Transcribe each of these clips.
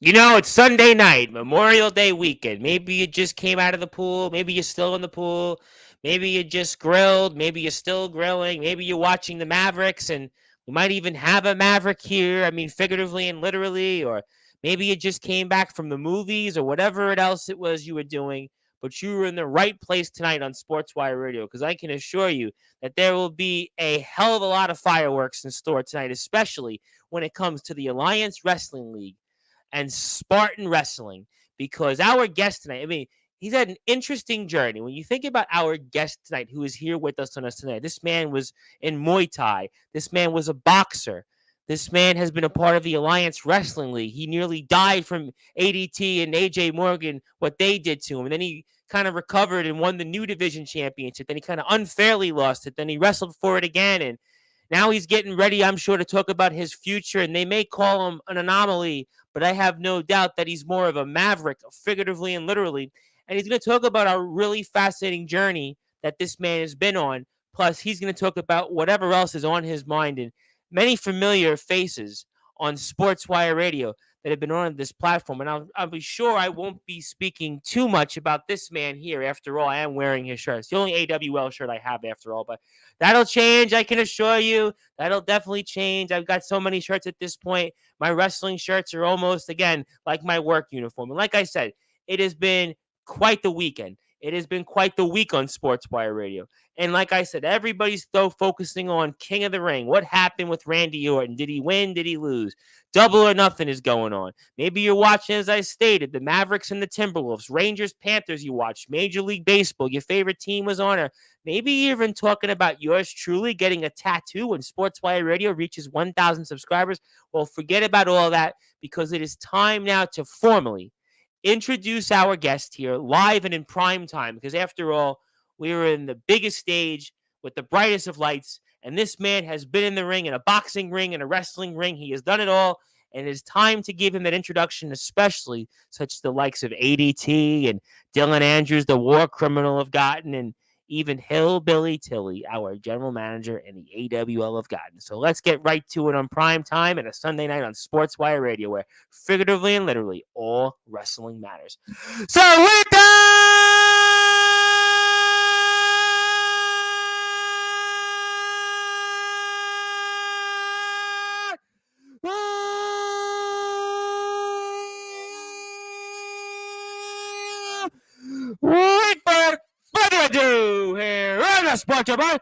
It's Sunday night, Memorial Day weekend. Maybe you just came out of the pool. Maybe you're still in the pool. Maybe you just grilled. Maybe you're still grilling. Maybe you're watching the Mavericks, and we might even have a Maverick here. I mean, figuratively and literally. Or maybe you just came back from the movies or whatever else it was you were doing. But you were in the right place tonight on Sportswire Radio, because I can assure you that there will be a hell of a lot of fireworks in store tonight, especially when it comes to the Alliance Wrestling League and Spartan Wrestling, because our guest tonight, I mean, he's had an interesting journey. When you think about our guest tonight, who is here with us tonight, this man was in Muay Thai. This man was a boxer. This man has been a part of the Alliance Wrestling League. He nearly died from ADT and AJ Morgan, what they did to him. And then he kind of recovered and won the new division championship. Then he kind of unfairly lost it. Then he wrestled for it again. And now he's getting ready, I'm sure, to talk about his future. And they may call him an anomaly, but I have no doubt that he's more of a maverick, figuratively and literally. And he's going to talk about a really fascinating journey that this man has been on. Plus, he's going to talk about whatever else is on his mind, and many familiar faces on Sportswire Radio that have been on this platform. And I'll be sure I won't be speaking too much about this man here. After all, I am wearing his shirt. It's the only AWL shirt I have, after all. But that'll change, I can assure you. That'll definitely change. I've got so many shirts at this point. My wrestling shirts are almost, again, like my work uniform. And like I said, it has been quite the weekend. It has been quite the week on Sportswire Radio. And like I said, everybody's still focusing on King of the Ring. What happened with Randy Orton? Did he win? Did he lose? Double or Nothing is going on. Maybe you're watching, as I stated, the Mavericks and the Timberwolves, Rangers, Panthers you watched, Major League Baseball, your favorite team was on, or maybe even talking about yours truly getting a tattoo when Sportswire Radio reaches 1,000 subscribers. Well, forget about all that, because it is time now to formally introduce our guest here live and in prime time, because after all, we were in the biggest stage with the brightest of lights, and this man has been in the ring, in a boxing ring, in a wrestling ring. He has done it all, and it is time to give him that introduction, especially such the likes of ADT and Dylan Andrews, the war criminal, have gotten, and even Hillbilly Tilly, our general manager in the AWL, have gotten. So let's get right to it on prime time and a Sunday night on Sportswire Radio, where figuratively and literally all wrestling matters. So with that, without further ado, here on the Sportswire.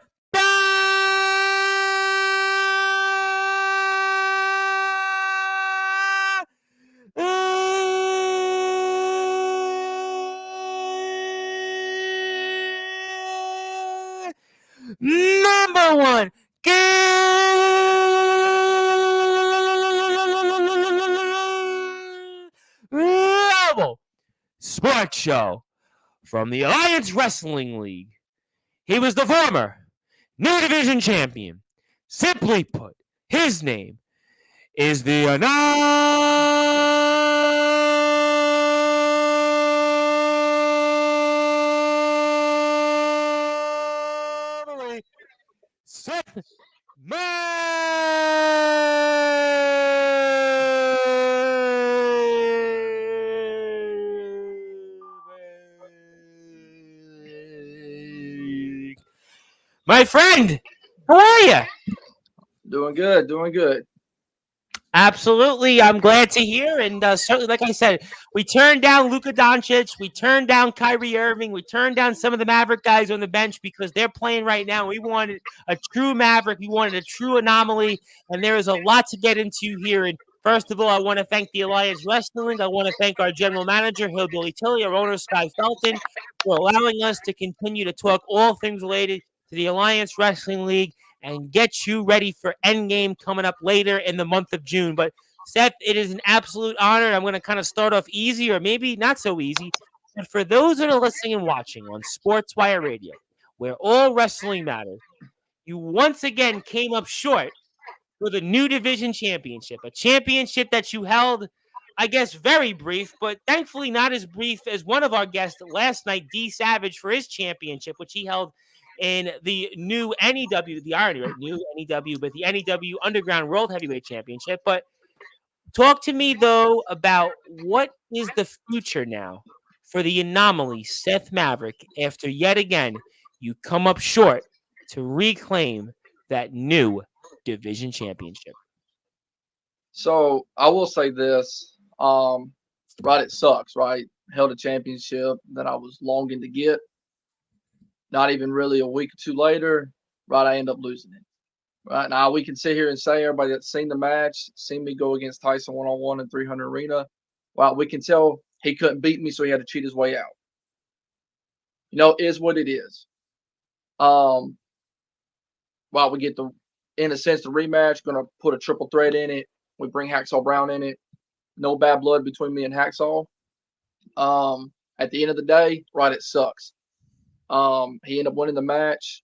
Number one global sports show from the Alliance Wrestling League. He was the former New Division champion. Simply put, his name is the Anomaly, Seth Maverick. My friend, how are you? Doing good, doing good. Absolutely. I'm glad to hear. And certainly, like I said, we turned down Luka Doncic. We turned down Kyrie Irving. We turned down some of the Maverick guys on the bench because they're playing right now. We wanted a true Maverick. We wanted a true anomaly. And there is a lot to get into here. And first of all, I want to thank the Alliance Wrestling League. I want to thank our general manager, Hillbilly Tilly, our owner, Sky Felton, for allowing us to continue to talk all things related to the Alliance Wrestling League and get you ready for Endgame coming up later in the month of June. But Seth, it is an absolute honor. I'm going to kind of start off easy, or maybe not so easy. But for those that are listening and watching on Sportswire Radio, where all wrestling matters, you once again came up short for the New Division Championship, a championship that you held, I guess, very brief, but thankfully not as brief as one of our guests last night, D Savage, for his championship, which he held in the new NEW, the irony, right? New NEW, but the NEW Underground World Heavyweight Championship. But Talk to me, though, about what is the future now for the Anomaly, Seth Maverick, after yet again you come up short to reclaim that new division championship. So I will say this. Right, it sucks, right? Held a championship that I was longing to get. Not even really a week or two later, right, I end up losing it. Right now, we can sit here and say everybody that's seen the match, seen me go against Tyson 1-on-1 in 300 Arena. Well, we can tell he couldn't beat me, so he had to cheat his way out. Is what it is. Well, we get in a sense, the rematch. Going to put a triple threat in it. We bring Hacksaw Brown in it. No bad blood between me and Hacksaw. At the end of the day, right, it sucks. He ended up winning the match.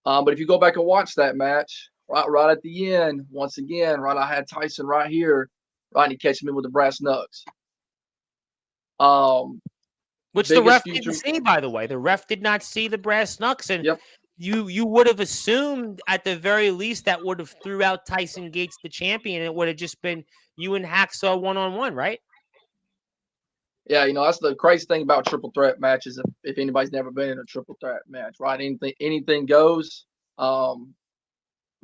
But if you go back and watch that match, right at the end, once again, right, I had Tyson right here, right, and he catches me with the brass knucks. Which the ref didn't see, by the way. The ref did not see the brass knucks, and yep. You would have assumed at the very least that would have threw out Tyson Gates, the champion. It would have just been you and Hacksaw 1-on-1, right? Yeah, that's the crazy thing about triple threat matches. If anybody's never been in a triple threat match, right? Anything goes. You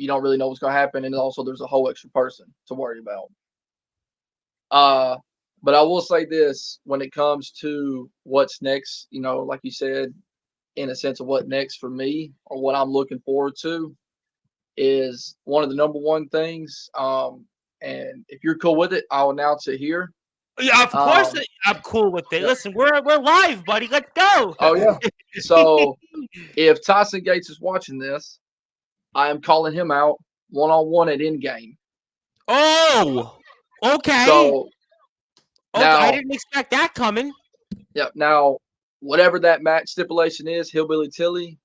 don't really know what's going to happen, and also there's a whole extra person to worry about. But I will say this: when it comes to what's next, like you said, in a sense of what next for me or what I'm looking forward to, is one of the number one things. And if you're cool with it, I'll announce it here. Yeah, of course I'm cool with it. Yeah. Listen, we're live, buddy. Let's go. Oh yeah. So if Tyson Gates is watching this, I am calling him out 1-on-1 at Endgame. Oh, okay. So now, I didn't expect that coming. Yeah. Now, whatever that match stipulation is, Hillbilly Tilly,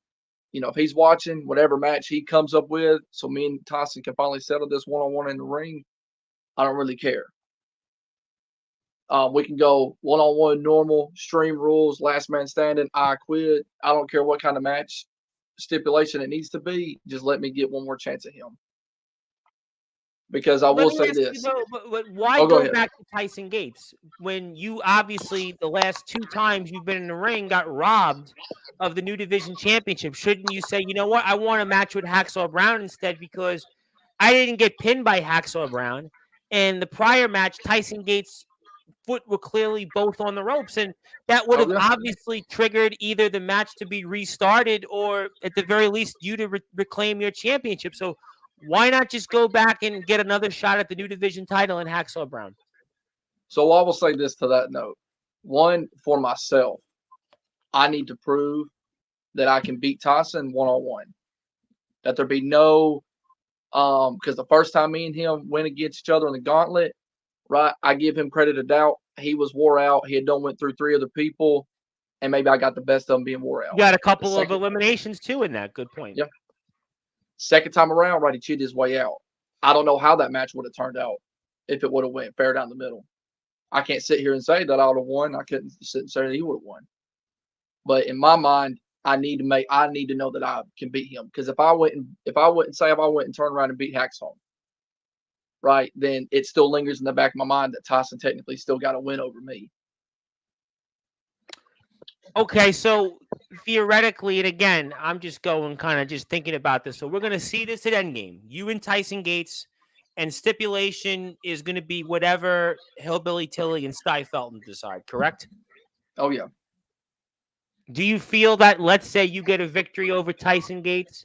if he's watching, whatever match he comes up with, so me and Tyson can finally settle this 1-on-1 in the ring, I don't really care. We can go 1-on-1 normal, stream rules, last man standing, I quit. I don't care what kind of match stipulation it needs to be. Just let me get one more chance at him. Because I will say this. But why go back to Tyson Gates when you obviously the last 2 times you've been in the ring got robbed of the new division championship? Shouldn't you say, you know what, I want a match with Hacksaw Brown instead because I didn't get pinned by Hacksaw Brown, and the prior match Tyson Gates' foot were clearly both on the ropes, and that would have obviously triggered either the match to be restarted or at the very least you to reclaim your championship. So why not just go back and get another shot at the new division title in Hacksaw Brown? So I will say this to that note. One, for myself, I need to prove that I can beat Tyson 1-on-1. That there be no because the first time me and him went against each other in the gauntlet, right, I give him credit of doubt. He was wore out. He had went through 3 other people, and maybe I got the best of him being wore out. You got a couple of eliminations too in that. Good point. Yeah. Second time around, right, he cheated his way out. I don't know how that match would have turned out if it would have went fair down the middle. I can't sit here and say that I would have won. I couldn't sit and say that he would have won. But in my mind, I need to know that I can beat him. Because if I went and turned around and beat Hacksaw, right, then it still lingers in the back of my mind that Tyson technically still got a win over me. Okay, so theoretically, and again, I'm just going kind of just thinking about this. So we're going to see this at Endgame. You and Tyson Gates, and stipulation is going to be whatever Hillbilly Tilly and Sty Felton decide, correct? Oh, yeah. Do you feel that, let's say you get a victory over Tyson Gates,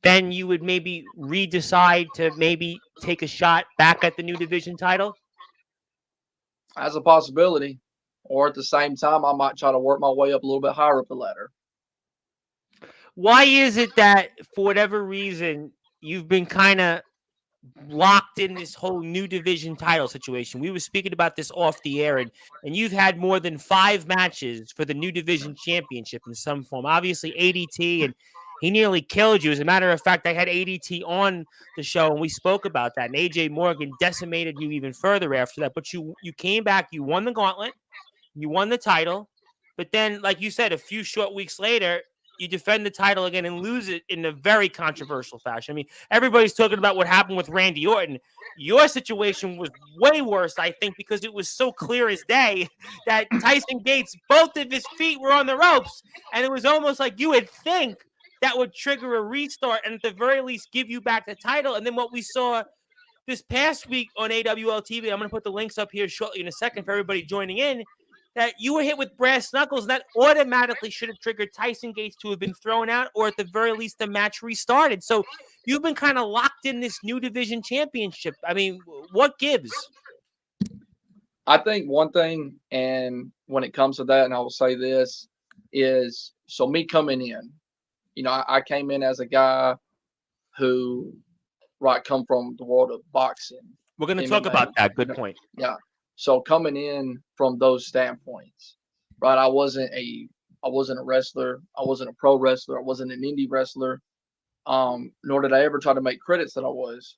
then you would maybe redecide to maybe take a shot back at the new division title? As a possibility. Or at the same time, I might try to work my way up a little bit higher up the ladder. Why is it that, for whatever reason, you've been kind of locked in this whole new division title situation? We were speaking about this off the air, and you've had more than 5 matches for the new division championship in some form. Obviously, ADT, and he nearly killed you. As a matter of fact, I had ADT on the show, and we spoke about that. And AJ Morgan decimated you even further after that. But you came back, you won the gauntlet, you won the title, but then, like you said, a few short weeks later, you defend the title again and lose it in a very controversial fashion. I mean, everybody's talking about what happened with Randy Orton. Your situation was way worse, I think, because it was so clear as day that Tyson Gates, both of his feet were on the ropes, and it was almost like you would think that would trigger a restart and at the very least give you back the title. And then what we saw this past week on AWL TV, I'm going to put the links up here shortly in a second for everybody joining in, that you were hit with brass knuckles, and that automatically should have triggered Tyson Gates to have been thrown out, or at the very least the match restarted. So you've been kind of locked in this new division championship. I mean, what gives? I think one thing, and when it comes to that, and I will say this, is so me coming in, I came in as a guy who come from the world of boxing. We're going to talk about that. Good point. Yeah. So coming in from those standpoints, right? I wasn't a wrestler. I wasn't a pro wrestler. I wasn't an indie wrestler. Nor did I ever try to make credits that I was.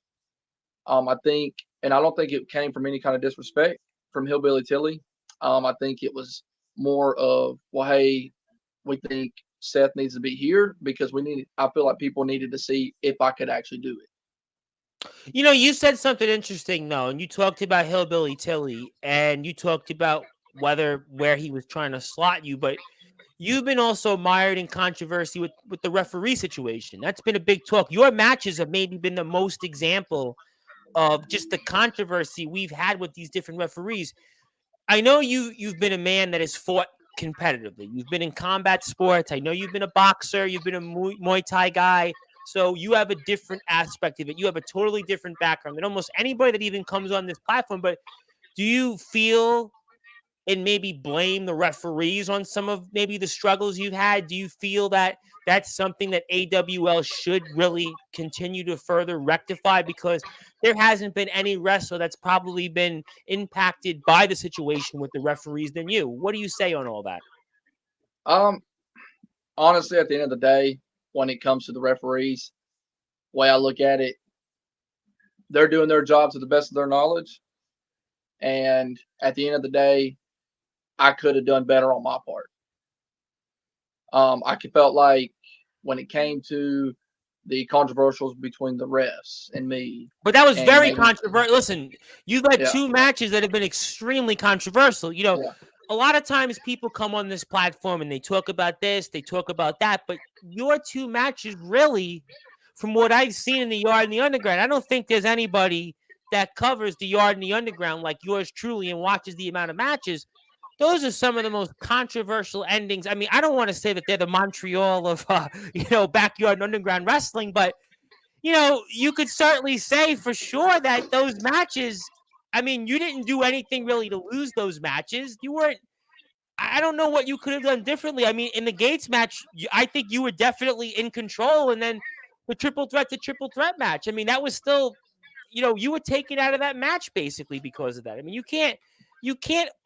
I think, and I don't think it came from any kind of disrespect from Hillbilly Tilly. I think it was more of, well, hey, we think Seth needs to be here because I feel like people needed to see if I could actually do it. You said something interesting, though, and you talked about Hillbilly Tilly, and you talked about where he was trying to slot you, but you've been also mired in controversy with the referee situation. That's been a big talk. Your matches have maybe been the most example of just the controversy we've had with these different referees. I know you've been a man that has fought competitively. You've been in combat sports. I know you've been a boxer. You've been a Muay Thai guy. So you have a different aspect of it. You have a totally different background than almost anybody that even comes on this platform. But do you feel and maybe blame the referees on some of maybe the struggles you've had? Do you feel that that's something that AWL should really continue to further rectify? Because there hasn't been any wrestler that's probably been impacted by the situation with the referees than you. What do you say on all that? Honestly, at the end of the day, when it comes to the referees, the way I look at it, they're doing their job to the best of their knowledge. And at the end of the day, I could have done better on my part. I felt like when it came to the controversials between the refs and me. But that was very controversial. Listen, you've had two matches that have been extremely controversial. A lot of times people come on this platform and they talk about this, they talk about that, but your two matches really, from what I've seen in the Yard and the Underground, I don't think there's anybody that covers the Yard and the Underground like yours truly and watches the amount of matches. Those are some of the most controversial endings. I mean, I don't want to say that they're the Montreal of, backyard and underground wrestling, but, you could certainly say for sure that those matches, I mean, you didn't do anything really to lose those matches. I don't know what you could have done differently. I mean, in the Gates match, I think you were definitely in control. And then the triple threat match, I mean, that was still, you were taken out of that match basically because of that. I mean, you can't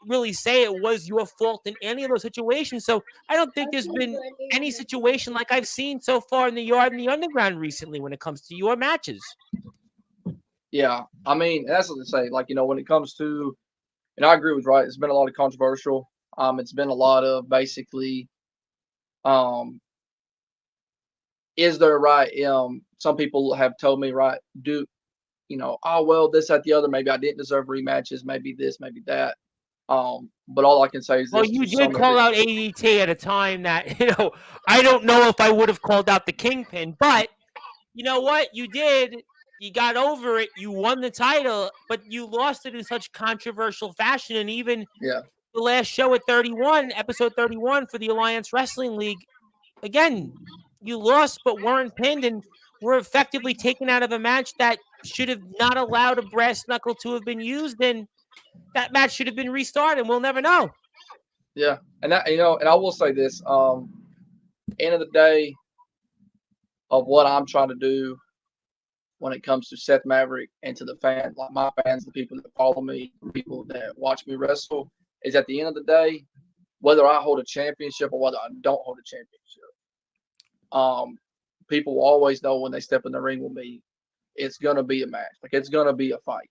really say it was your fault in any of those situations. So I don't think there's been any situation like I've seen so far in the Yard and the Underground recently when it comes to your matches. Yeah, I mean, that's what they say. Like, when it comes to, and I agree with right, it's been a lot of controversial. It's been a lot of basically, is there right? Some people have told me, right, oh, well, this, that, the other, maybe I didn't deserve rematches, maybe this, maybe that. But all I can say is this. Well, you did call out ADT at a time that, I don't know if I would have called out the Kingpin, but you know what? You did. You got over it. You won the title, but you lost it in such controversial fashion. And even the last show at 31, episode 31 for the Alliance Wrestling League, again, you lost but weren't pinned and were effectively taken out of a match that should have not allowed a brass knuckle to have been used, and that match should have been restarted, and we'll never know. Yeah, and that, and I will say this, end of the day, of what I'm trying to do when it comes to Seth Maverick and to the fans, like my fans, the people that follow me, the people that watch me wrestle, is at the end of the day, whether I hold a championship or whether I don't hold a championship, people will always know when they step in the ring with me, it's going to be a match. Like, it's going to be a fight.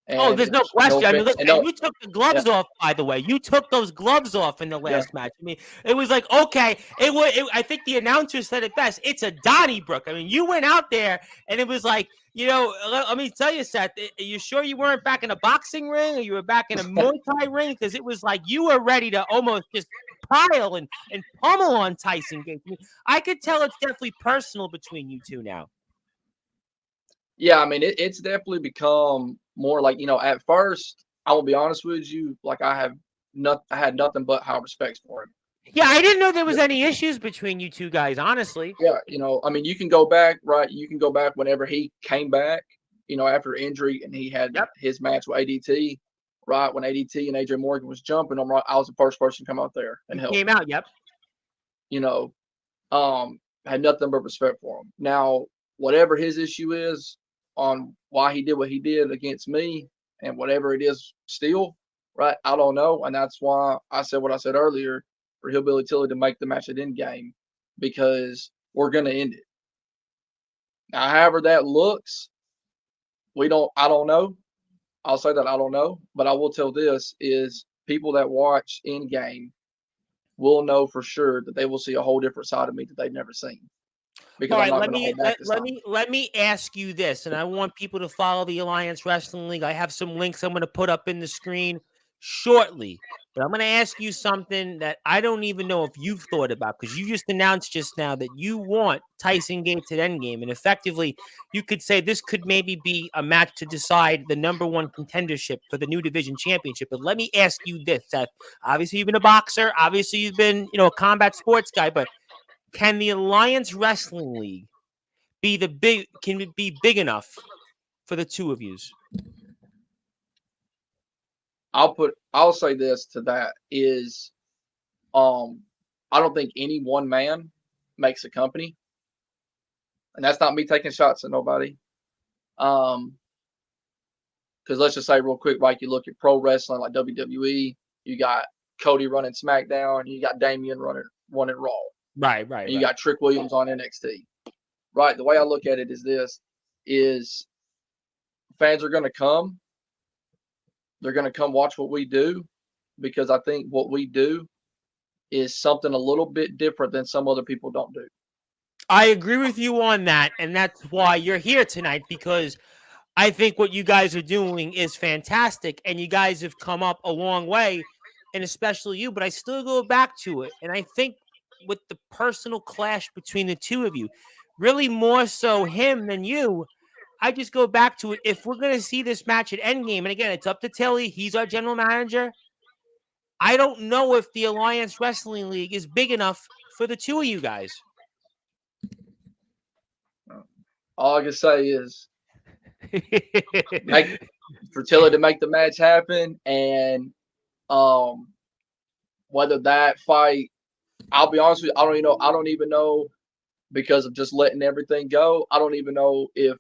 Oh, there's And no no, question. I mean, look, and and no, you took the yeah, gloves off, by the way. You took those gloves off in the yeah, last match. I mean, it was like, okay, it was. I think the announcer said it best. It's a Donnybrook. I mean, you went out there, and it was like, let me tell you, Seth, are you sure you weren't back in a boxing ring or you were back in a Muay Thai ring? Because it was like you were ready to almost just pile and pummel on Tyson Gates. I mean, I could tell it's definitely personal between you two now. yeah. I mean, it's definitely become more like, at first, I will be honest with you, like I had nothing but high respect for him. Yeah, I didn't know there was any issues between you two guys, honestly. Yeah, I mean, you can go back, right? You can go back whenever he came back, after injury, and he had Yep. his match with ADT, right? When ADT and AJ Morgan was jumping him, right? I was the first person to come out there and You help. came out, yep. You know, had nothing but respect for him. Now, whatever his issue is on why he did what he did against me, and whatever it is still, right? I don't know, and that's why I said what I said earlier for Hillbilly Tilly to make the match at Endgame, because we're gonna end it. Now, however that looks, I don't know. I'll say that I don't know, but I will tell this is people that watch Endgame will know for sure that they will see a whole different side of me that they've never seen, All because I'm right, not going to hold back this time. let me ask you this, and I want people to follow the Alliance Wrestling League. I have some links I'm going to put up in the screen shortly, but I'm going to ask you something that I don't even know if you've thought about, because you just announced just now that you want Tyson Gates at Endgame, and effectively you could say this could maybe be a match to decide the number one contendership for the new division championship. But let me ask you this, Seth. Obviously, you've been a boxer. Obviously, you've been a combat sports guy, but can the Alliance Wrestling League can it be big enough for the two of yous? I'll say this to that is, I don't think any one man makes a company, and that's not me taking shots at nobody. Because let's just say real quick, like you look at pro wrestling like WWE, you got Cody running SmackDown, you got Damian running Raw, Right. and you got Trick Williams on NXT. Right. The way I look at it is this: is fans are going to come. They're going to come watch what we do, because I think what we do is something a little bit different than some other people don't do. I agree with you on that, and that's why you're here tonight, because I think what you guys are doing is fantastic, and you guys have come up a long way, and especially you, but I still go back to it, and I think with the personal clash between the two of you, really more so him than you, I just go back to it. If we're going to see this match at Endgame, and again, it's up to Tilly, he's our general manager. I don't know if the Alliance Wrestling League is big enough for the two of you guys. All I can say is for Tiller to make the match happen, and whether that fight, I'll be honest with you, I don't even know, because of just letting everything go. I don't even know if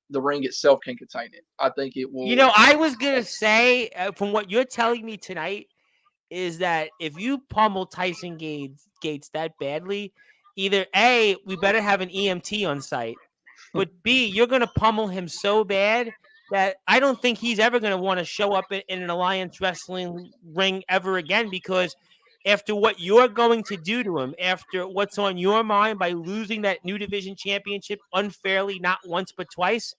the ring itself can contain it. I think it will. I was going to say, from what you're telling me tonight, is that if you pummel Tyson Gates that badly, either A, we better have an EMT on site, but B, you're going to pummel him so bad that I don't think he's ever going to want to show up in an Alliance Wrestling ring ever again, because after what you're going to do to him, after what's on your mind by losing that new division championship unfairly, not once but twice,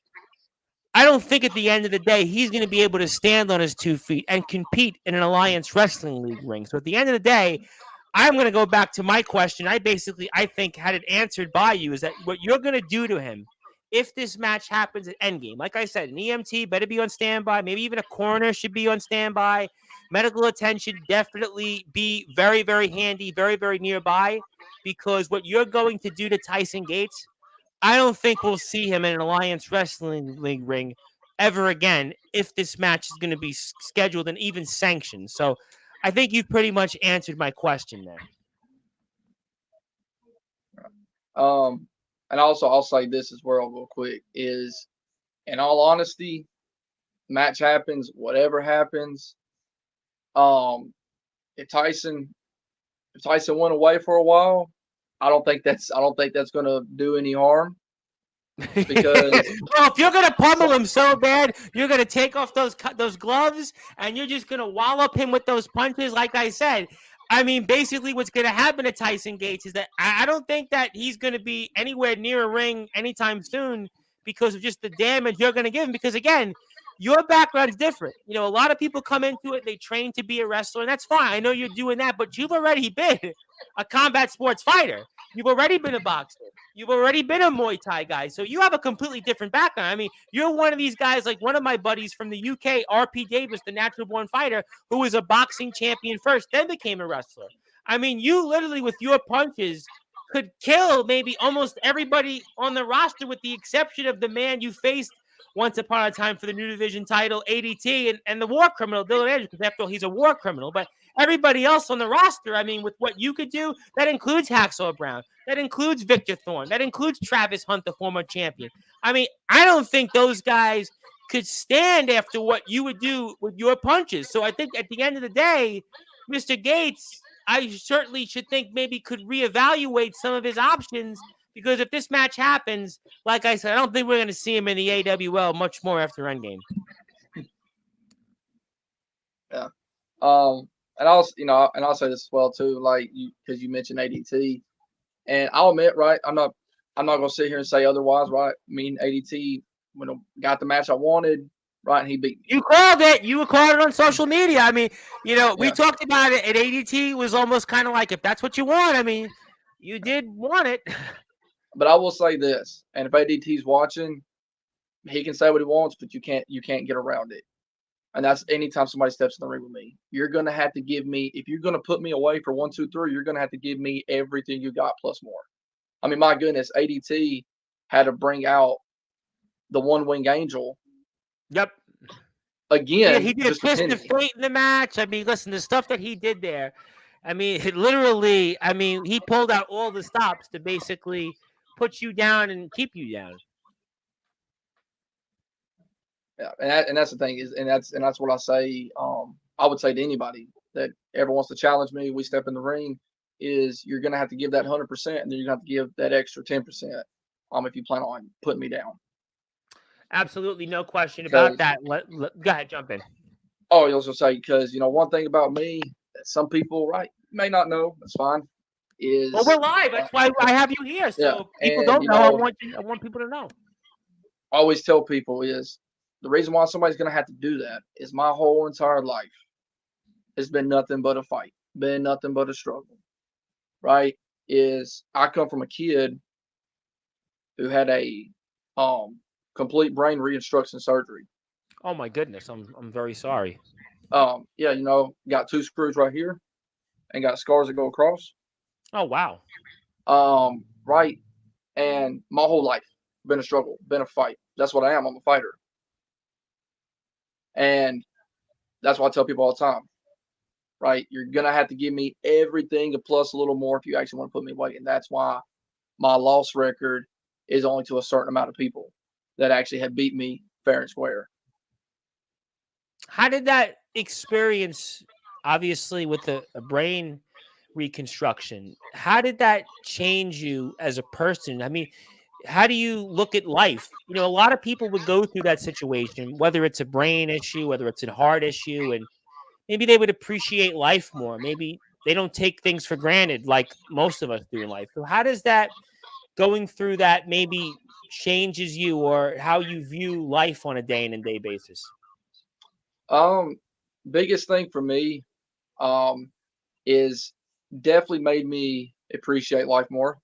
I don't think at the end of the day he's going to be able to stand on his 2 feet and compete in an Alliance Wrestling League ring. So at the end of the day, I'm going to go back to my question. I think had it answered by you, is that what you're going to do to him if this match happens at Endgame. Like I said, an EMT better be on standby. Maybe even a coroner should be on standby. Medical attention definitely be very, very handy, very, very nearby, because what you're going to do to Tyson Gates, I don't think we'll see him in an Alliance Wrestling League ring ever again if this match is going to be scheduled and even sanctioned. So I think you've pretty much answered my question there. And also I'll say this as well real quick is, in all honesty, match happens, whatever happens. Um, if Tyson went away for a while, I don't think that's going to do any harm. because Well, if you're gonna so, pummel him so bad, you're gonna take off those gloves, and you're just gonna wallop him with those punches. Like I said, I mean, basically, what's gonna happen to Tyson Gates is that I don't think that he's gonna be anywhere near a ring anytime soon because of just the damage you're gonna give him. Because again, your background's different. You know, a lot of people come into it, they train to be a wrestler, and that's fine. I know you're doing that, but you've already been a combat sports fighter. You've already been a boxer. You've already been a Muay Thai guy. So you have a completely different background. I mean, you're one of these guys, like one of my buddies from the UK, RP Davis, the natural born fighter, who was a boxing champion first, then became a wrestler. I mean, you literally, with your punches, could kill maybe almost everybody on the roster with the exception of the man you faced once upon a time for the new division title, ADT, and the war criminal, Dylan Andrews, because after all, he's a war criminal. But everybody else on the roster, I mean, with what you could do, that includes Hacksaw Brown. That includes Victor Thorne. That includes Travis Hunt, the former champion. I mean, I don't think those guys could stand after what you would do with your punches. So I think at the end of the day, Mr. Gates, I certainly should think maybe could reevaluate some of his options because if this match happens, like I said, I don't think we're going to see him in the AWL much more after Endgame. Yeah. And I'll say this as well too, like because you mentioned ADT, and I'll admit, right, I'm not gonna sit here and say otherwise, right? I mean, ADT when I got the match I wanted, right, and he beat me. You called it. You called it on social media. I mean, we Yeah. talked about it, and ADT was almost kind of like, if that's what you want, I mean, you did want it. But I will say this, and if ADT's watching, he can say what he wants, but you can't get around it. And that's anytime somebody steps in the ring with me. You're gonna have to give me if you're gonna put me away for 1, 2, 3. You're gonna have to give me everything you got plus more. I mean, my goodness, ADT had to bring out the one wing angel Yep. again. He did a Just to twist pin of me. fate in the match. I mean, listen, the stuff that he did there. I mean, literally. I mean, he pulled out all the stops to basically put you down and keep you down. Yeah, and that's the thing is, and that's what I say. I would say to anybody that ever wants to challenge me, we step in the ring, is you're gonna have to give that 100%, and then you're gonna have to give that extra 10%. If you plan on putting me down. Absolutely, no question about Because that. Go ahead, jump in. oh, you also say because one thing about me that some people right may not know. That's fine. Well, Is we're live. That's why I have you here. yeah, So if people and don't know, I want people to know. I always tell people is the reason why somebody's gonna have to do that is my whole entire life has been nothing but a fight, been nothing but a struggle. Right? Is I come from a kid who had a complete brain reconstruction surgery. Oh my goodness, I'm very sorry. Yeah, got 2 screws right here and got scars that go across. Oh wow. Right. And my whole life been a struggle, been a fight. That's what I am. I'm a fighter. And that's what I tell people all the time. Right? You're gonna have to give me everything and plus a little more if you actually want to put me away. And that's why my loss record is only to a certain amount of people that actually have beat me fair and square. How did that experience, obviously with a brain reconstruction, how did that change you as a person? I mean, how do you look at life? A lot of people would go through that situation, whether it's a brain issue, whether it's a heart issue, and maybe they would appreciate life more. Maybe they don't take things for granted like most of us do in life. So how does that going through that maybe changes you or how you view life on a day in and day basis? Biggest thing for me, is definitely made me appreciate life more.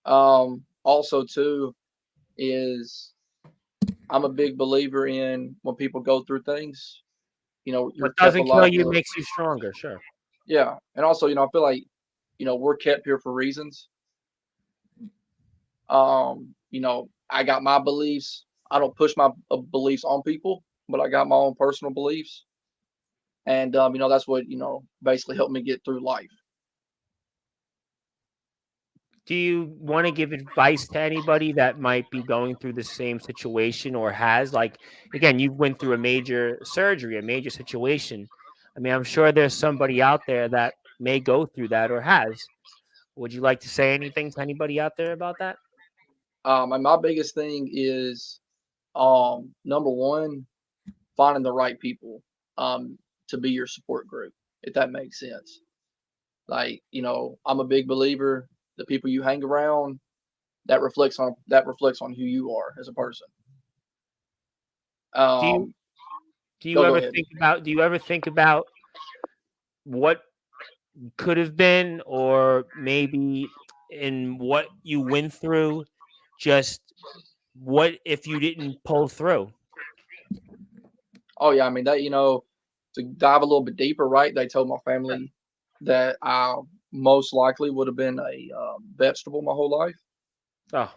Also too is I'm a big believer in when people go through things, you're What kept doesn't kill alive you for makes you stronger. Sure. yeah. And also, I feel like, we're kept here for reasons. I got my beliefs. I don't push my beliefs on people, but I got my own personal beliefs. And that's what, basically helped me get through life. Do you want to give advice to anybody that might be going through the same situation or has, like, again, you went through a major surgery, a major situation. I mean, I'm sure there's somebody out there that may go through that or has. Would you like to say anything to anybody out there about that? And my biggest thing is, number one, finding the right people to be your support group, if that makes sense. Like, I'm a big believer, the people you hang around, that reflects on who you are as a person. Do you Um, do you go ever ahead. think about what could have been, or maybe in what you went through, just what if you didn't pull through? Oh yeah, I mean that. To dive a little bit deeper, right? They told my family that I most likely would have been a vegetable my whole life, Oh,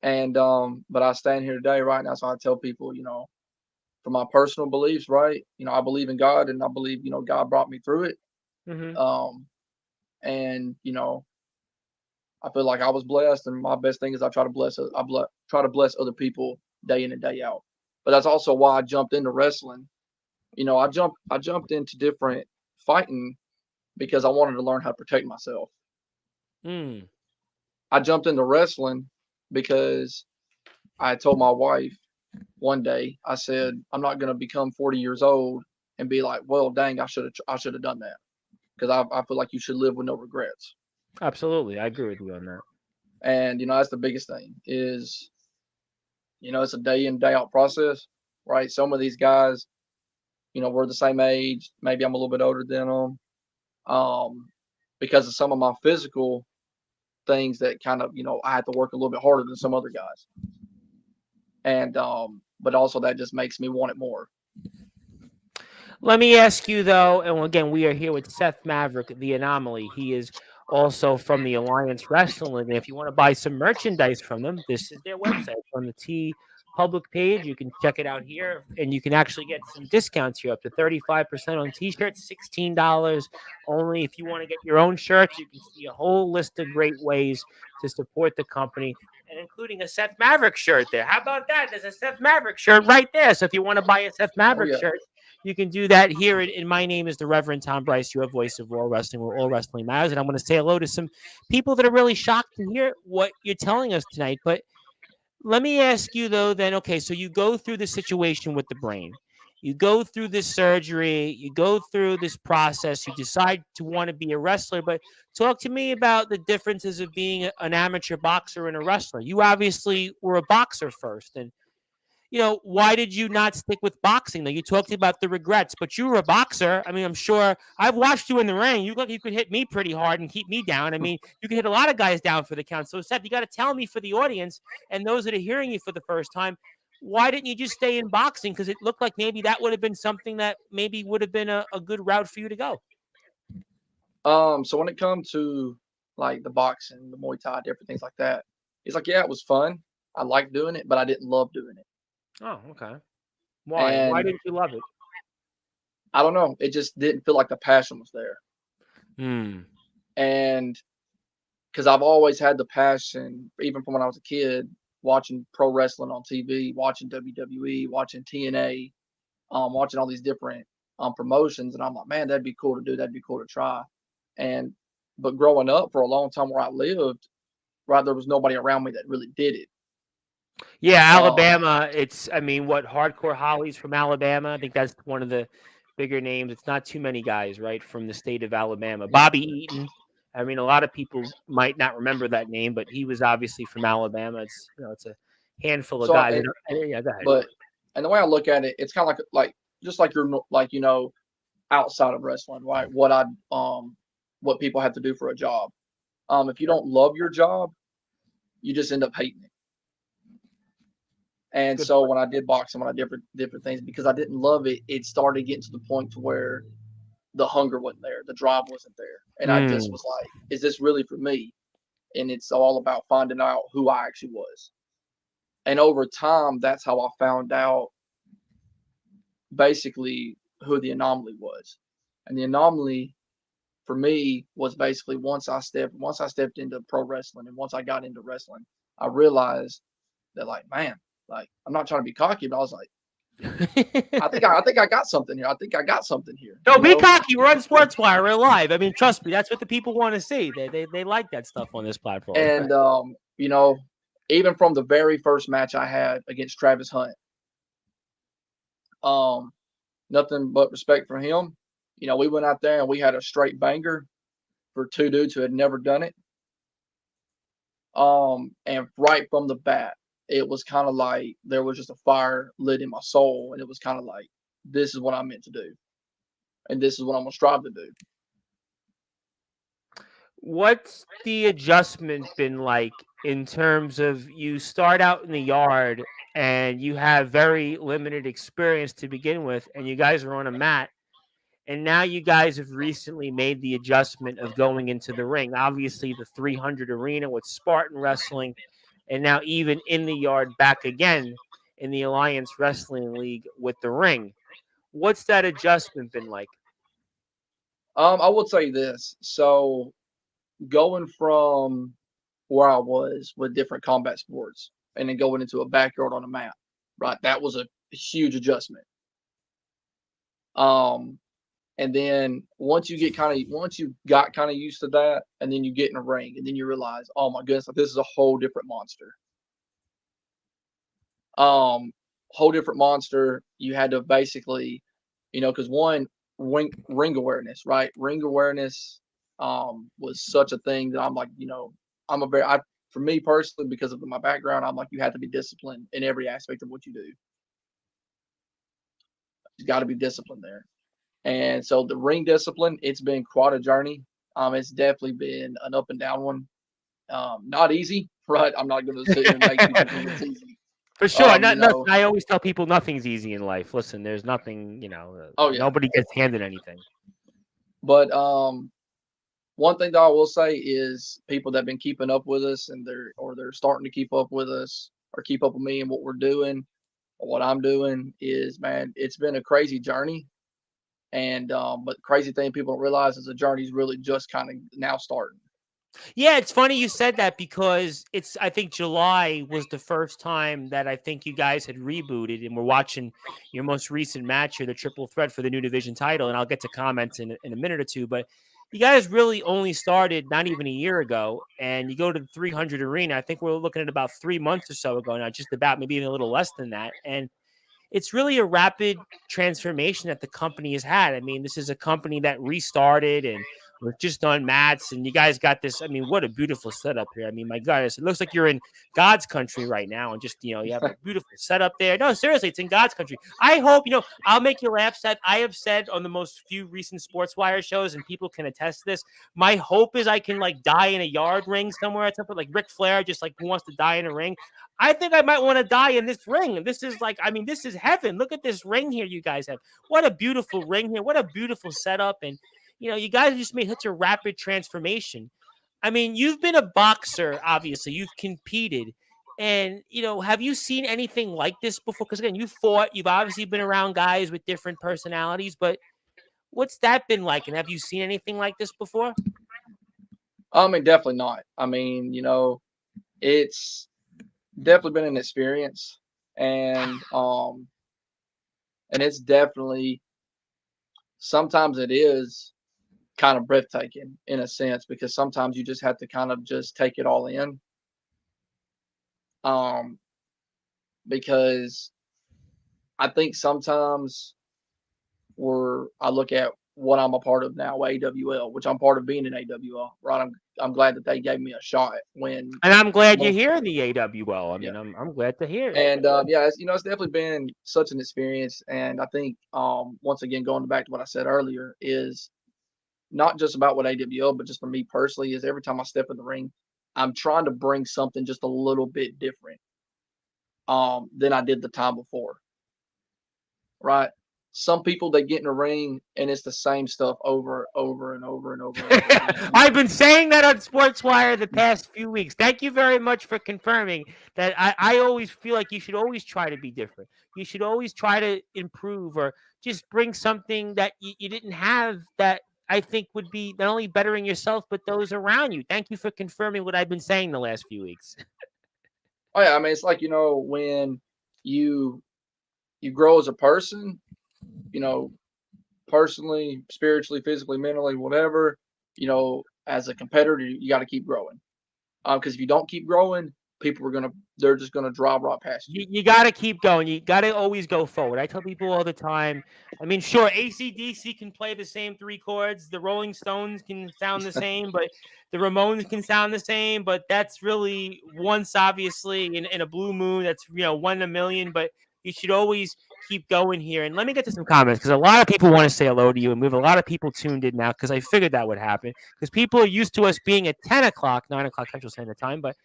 and but I stand here today, right now. So I tell people, for my personal beliefs, right? I believe in God, and I believe God brought me through it. hmm. Um, and I feel like I was blessed, and my best thing is I try to bless other people day in and day out. But that's also why I jumped into wrestling. I jumped into different fighting because I wanted to learn how to protect myself. Mm. I jumped into wrestling because I told my wife one day, I said, I'm not going to become 40 years old and be like, well, dang, I should have done that, because I feel like you should live with no regrets. Absolutely, I agree with you on that. And that's the biggest thing is, it's a day in day out process, right? Some of these guys, we're the same age. Maybe I'm a little bit older than them. Um, because of some of my physical things that kind of, I had to work a little bit harder than some other guys. And but also that just makes me want it more. Let me ask you though, and again, we are here with Seth Maverick, the Anomaly. He is also from the Alliance Wrestling. And if you want to buy some merchandise from them, this is their website. It's on the T public page. You can check it out here, and you can actually get some discounts here, up to 35% on t-shirts, $16 only. If you want to get your own shirts, you can see a whole list of great ways to support the company, and including a Seth Maverick shirt there. How about that? There's a Seth Maverick shirt right there. So if you want to buy a Seth Oh Maverick yeah. shirt, you can do that here. And my name is the Reverend Tom Bryce, your voice of World Wrestling, where all wrestling matters. And I'm going to say hello to some people that are really shocked to hear what you're telling us tonight. But let me ask you, though, then, okay, so you go through the situation with the brain. You go through this surgery, you go through this process, you decide to want to be a wrestler. But talk to me about the differences of being an amateur boxer and a wrestler. You obviously were a boxer first. And why did you not stick with boxing? Though you talked about the regrets, but you were a boxer. I mean, I'm sure I've watched you in the ring. You look, you could hit me pretty hard and keep me down. I mean, you could hit a lot of guys down for the count. So, Seth, you got to tell me, for the audience and those that are hearing you for the first time, why didn't you just stay in boxing? Because it looked like maybe that would have been something that maybe would have been a good route for you to go. So when it comes to like the boxing, the Muay Thai, different things like that, it's like, yeah, it was fun. I liked doing it, but I didn't love doing it. Oh, okay. Why? Why And didn't you love it? I don't know, it just didn't feel like the passion was there. Hmm. And because I've always had the passion, even from when I was a kid, watching pro wrestling on TV, watching WWE, watching TNA, watching all these different promotions, and I'm like, man, that'd be cool to do. That'd be cool to try. And but growing up for a long time where I lived, right, there was nobody around me that really did it. Yeah, Um, Alabama. I mean, what, Hardcore Holly's from Alabama? I think that's one of the bigger names. It's not too many guys, right, from the state of Alabama. yeah. Bobby Eaton. I mean, a lot of people might not remember that name, but he was obviously from Alabama. It's a handful of So, guys. Yeah, go ahead. but and the way I look at it, it's kind of like just like you're like outside of wrestling, right? What people have to do for a job. If you Sure. don't love your job, you just end up hating it. And Good so point. when I did boxing, when I did different things, because I didn't love it, it started getting to the point to where the hunger wasn't there, the drive wasn't there, and I just Mm. was like, "Is this really for me?" And it's all about finding out who I actually was. And over time, that's how I found out basically who the anomaly was. And the anomaly for me was basically once I stepped into pro wrestling and once I got into wrestling, I realized that, like, man, like, I'm not trying to be cocky, but I was like, I think I got something here. I think I got something here, No, be cocky. We're on Sportswire. We're live. I mean, trust me, that's what the people want to see. They like that stuff on this platform. And you know, even from the very first match I had against Travis Hunt, um, nothing but respect for him. We went out there and we had a straight banger for two dudes who had never done it. And right from the bat, it was kind of like there was just a fire lit in my soul, and it was kind of like, this is what I'm meant to do, and this is what I'm gonna strive to do. What's the adjustment been like in terms of you start out in the yard and you have very limited experience to begin with, and you guys are on a mat, and now you guys have recently made the adjustment of going into the ring? Obviously, the 300 arena with Spartan wrestling, and now even in the yard back again in the Alliance Wrestling League with the ring. What's that adjustment been like? I would say this. So going from where I was with different combat sports and then going into a backyard on a mat, right? That was a huge adjustment. Um, and then once you got kind of used to that, and then you get in a ring, and then you realize, oh my goodness, like, this is a whole different monster. Whole different monster. You had to basically, because one ring awareness, right? Ring awareness was such a thing that I'm like, I'm a very I for me personally, because of my background, I'm like, you have to be disciplined in every aspect of what you do. You got to be disciplined there. And so the ring discipline, it's been quite a journey. It's definitely been an up and down one. Not easy, right? I'm not going to sit here and make people think it's easy. For sure. I always tell people nothing's easy in life. Listen, there's nothing, Oh yeah. Nobody gets handed anything. But one thing that I will say is people that have been keeping up with us and they're starting to keep up with us or keep up with me and what we're doing or what I'm doing is, man, it's been a crazy journey. And but the crazy thing people don't realize is the journey's really just kind of now starting. Yeah, it's funny you said that because I think July was the first time that I think you guys had rebooted, and we're watching your most recent match here, the triple threat for the new division title. And I'll get to comments in a minute or two, but you guys really only started not even a year ago, and you go to the 300 arena. I think we're looking at about 3 months or so ago now, just about, maybe even a little less than that. And it's really a rapid transformation that the company has had. I mean, this is a company that restarted and we're just on mats, and you guys got this. I mean, what a beautiful setup here. I mean, my God, it looks like you're in God's country right now, and just, you have a beautiful setup there. No, seriously, it's in God's country. I hope, I'll make you laugh, Seth. I have said on the most few recent Sportswire shows, and people can attest to this, my hope is I can like die in a yard ring somewhere at some point, like Ric Flair, just like who wants to die in a ring. I think I might want to die in this ring. This is like, I mean, this is heaven. Look at this ring here you guys have. What a beautiful ring here. What a beautiful setup. And, you guys just made such a rapid transformation. I mean, you've been a boxer, obviously. You've competed. And, have you seen anything like this before? Because, again, you've fought. You've obviously been around guys with different personalities. But what's that been like? And have you seen anything like this before? I mean, definitely not. I mean, it's definitely been an experience, and it's definitely, sometimes it is kind of breathtaking in a sense, because sometimes you just have to kind of just take it all in. Because I think sometimes I look at what I'm a part of now, AWL, which I'm part of being in AWL, right? I'm glad that they gave me a shot and I'm glad you're here in the AWL. I mean, yeah. I'm glad to hear it. And yeah, it's definitely been such an experience. And I think once again, going back to what I said earlier, is not just about what AWL, but just for me personally, is every time I step in the ring, I'm trying to bring something just a little bit different than I did the time before. Right? Some people, they get in the ring and it's the same stuff over and over and over again. I've been saying that on Sportswire the past few weeks. Thank you very much for confirming that. I always feel like you should always try to be different. You should always try to improve or just bring something that you didn't have, that I think would be not only bettering yourself, but those around you. Thank you for confirming what I've been saying the last few weeks. Oh yeah, I mean, it's like, when you grow as a person, personally, spiritually, physically, mentally, whatever, as a competitor, you got to keep growing. Because if you don't keep growing, people are they're just gonna drive right past you. You got to keep going. You got to always go forward. I tell people all the time. I mean, sure, AC/DC can play the same three chords. The Rolling Stones can sound the same, but the Ramones can sound the same. But that's really once, obviously, in a blue moon. That's one in a million. But you should always keep going here. And let me get to some comments because a lot of people want to say hello to you, and we have a lot of people tuned in now because I figured that would happen because people are used to us being at 10 o'clock, 9 o'clock Central Standard Time, but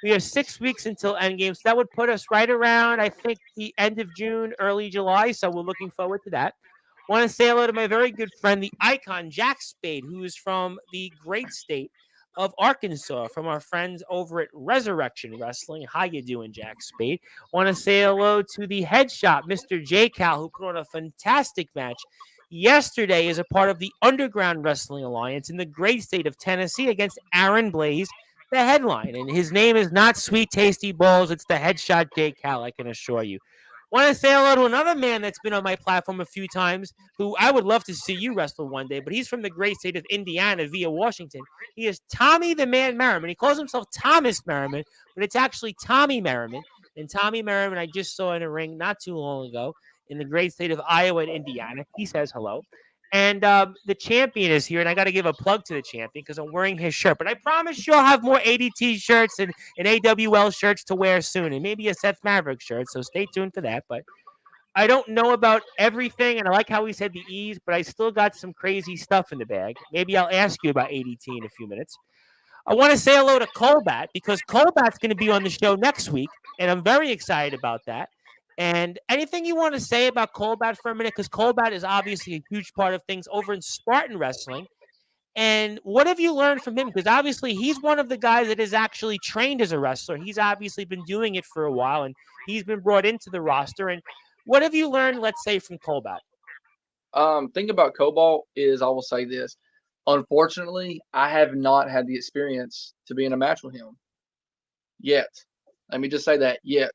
we have 6 weeks until Endgame, so that would put us right around, I think, the end of June, early July. So we're looking forward to that. Want to say hello to my very good friend, the icon Jack Spade, who is from the great state of Arkansas, from our friends over at Resurrection Wrestling. How you doing, Jack Spade? Want to say hello to the headshot, Mr. J. Cal, who put on a fantastic match yesterday as a part of the Underground Wrestling Alliance in the great state of Tennessee against Aaron Blaze, the headline. And his name is not Sweet Tasty Balls. It's the Headshot J. Cal, I can assure you. Want to say hello to another man that's been on my platform a few times, who I would love to see you wrestle one day, but he's from the great state of Indiana via Washington. He is Tommy the Man Merriman. He calls himself Thomas Merriman, but it's actually Tommy Merriman. And Tommy Merriman, I just saw in a ring not too long ago in the great state of Iowa and Indiana. He says hello. And the champion is here, and I got to give a plug to the champion because I'm wearing his shirt. But I promise you'll have more ADT shirts and AWL shirts to wear soon, and maybe a Seth Maverick shirt. So stay tuned for that. But I don't know about everything, and I like how he said the E's, but I still got some crazy stuff in the bag. Maybe I'll ask you about ADT in a few minutes. I want to say hello to Colbat because Colbat's going to be on the show next week, and I'm very excited about that. And anything you want to say about Colbat for a minute? Because Colbat is obviously a huge part of things over in Spartan Wrestling. And what have you learned from him? Because obviously he's one of the guys that is actually trained as a wrestler. He's obviously been doing it for a while, and he's been brought into the roster. And what have you learned, let's say, from Colbat? Thing about Cobalt is I will say this. Unfortunately, I have not had the experience to be in a match with him yet. Let me just say that yet.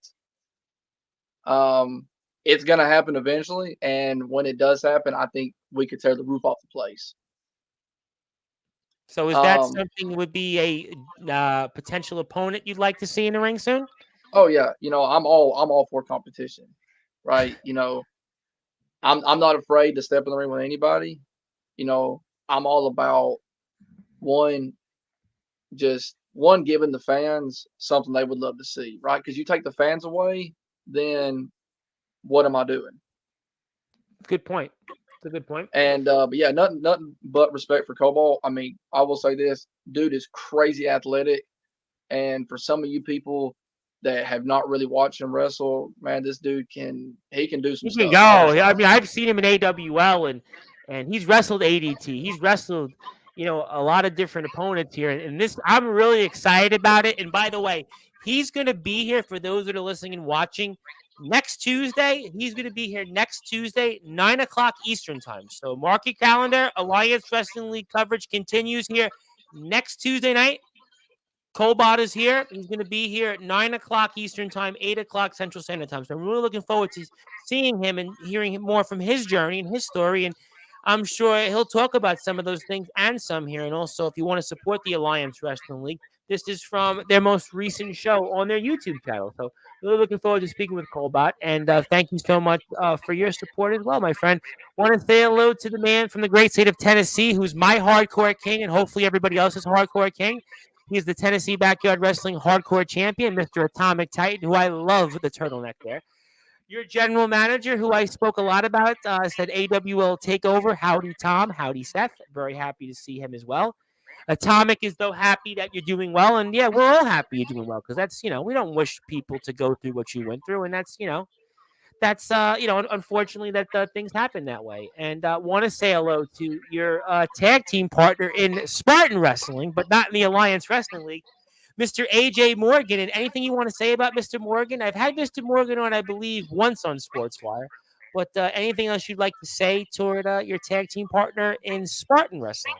It's gonna happen eventually, and when it does happen, I think we could tear the roof off the place. So is that something would be a potential opponent you'd like to see in the ring soon? Oh yeah, I'm all for competition, right? I'm not afraid to step in the ring with anybody. I'm all about one giving the fans something they would love to see, right? Because you take the fans away, then what am I doing? Good point. It's a good point. And but yeah, nothing but respect for Cobalt. I mean, I will say this: dude is crazy athletic, and for some of you people that have not really watched him wrestle, man, this dude can do some He can stuff. go. I mean, I've seen him in AWL, and he's wrestled ADT. He's wrestled, a lot of different opponents here. And this, I'm really excited about it. And by the way, he's going to be here for those that are listening and watching next Tuesday. He's going to be here next Tuesday, 9 o'clock Eastern time. So mark your calendar. Alliance Wrestling League coverage continues here next Tuesday night. Colbot is here. He's going to be here at 9 o'clock Eastern time, 8 o'clock Central Standard Time. So I'm really looking forward to seeing him and hearing more from his journey and his story. And I'm sure he'll talk about some of those things and some here. And also, if you want to support the Alliance Wrestling League, this is from their most recent show on their YouTube channel. So really looking forward to speaking with Colbot. And thank you so much for your support as well, my friend. Want to say hello to the man from the great state of Tennessee, who's my hardcore king, and hopefully everybody else's hardcore king. He's the Tennessee Backyard Wrestling Hardcore Champion, Mr. Atomic Titan, who I love the turtleneck there. Your general manager, who I spoke a lot about, said AWL Takeover. Howdy, Tom. Howdy, Seth. Very happy to see him as well. Atomic is, though, happy that you're doing well. And, yeah, we're all happy you're doing well because that's, we don't wish people to go through what you went through. And that's, unfortunately that things happen that way. And want to say hello to your tag team partner in Spartan Wrestling, but not in the Alliance Wrestling League, Mr. AJ Morgan. And anything you want to say about Mr. Morgan? I've had Mr. Morgan on, I believe, once on Sportswire. But anything else you'd like to say toward your tag team partner in Spartan Wrestling?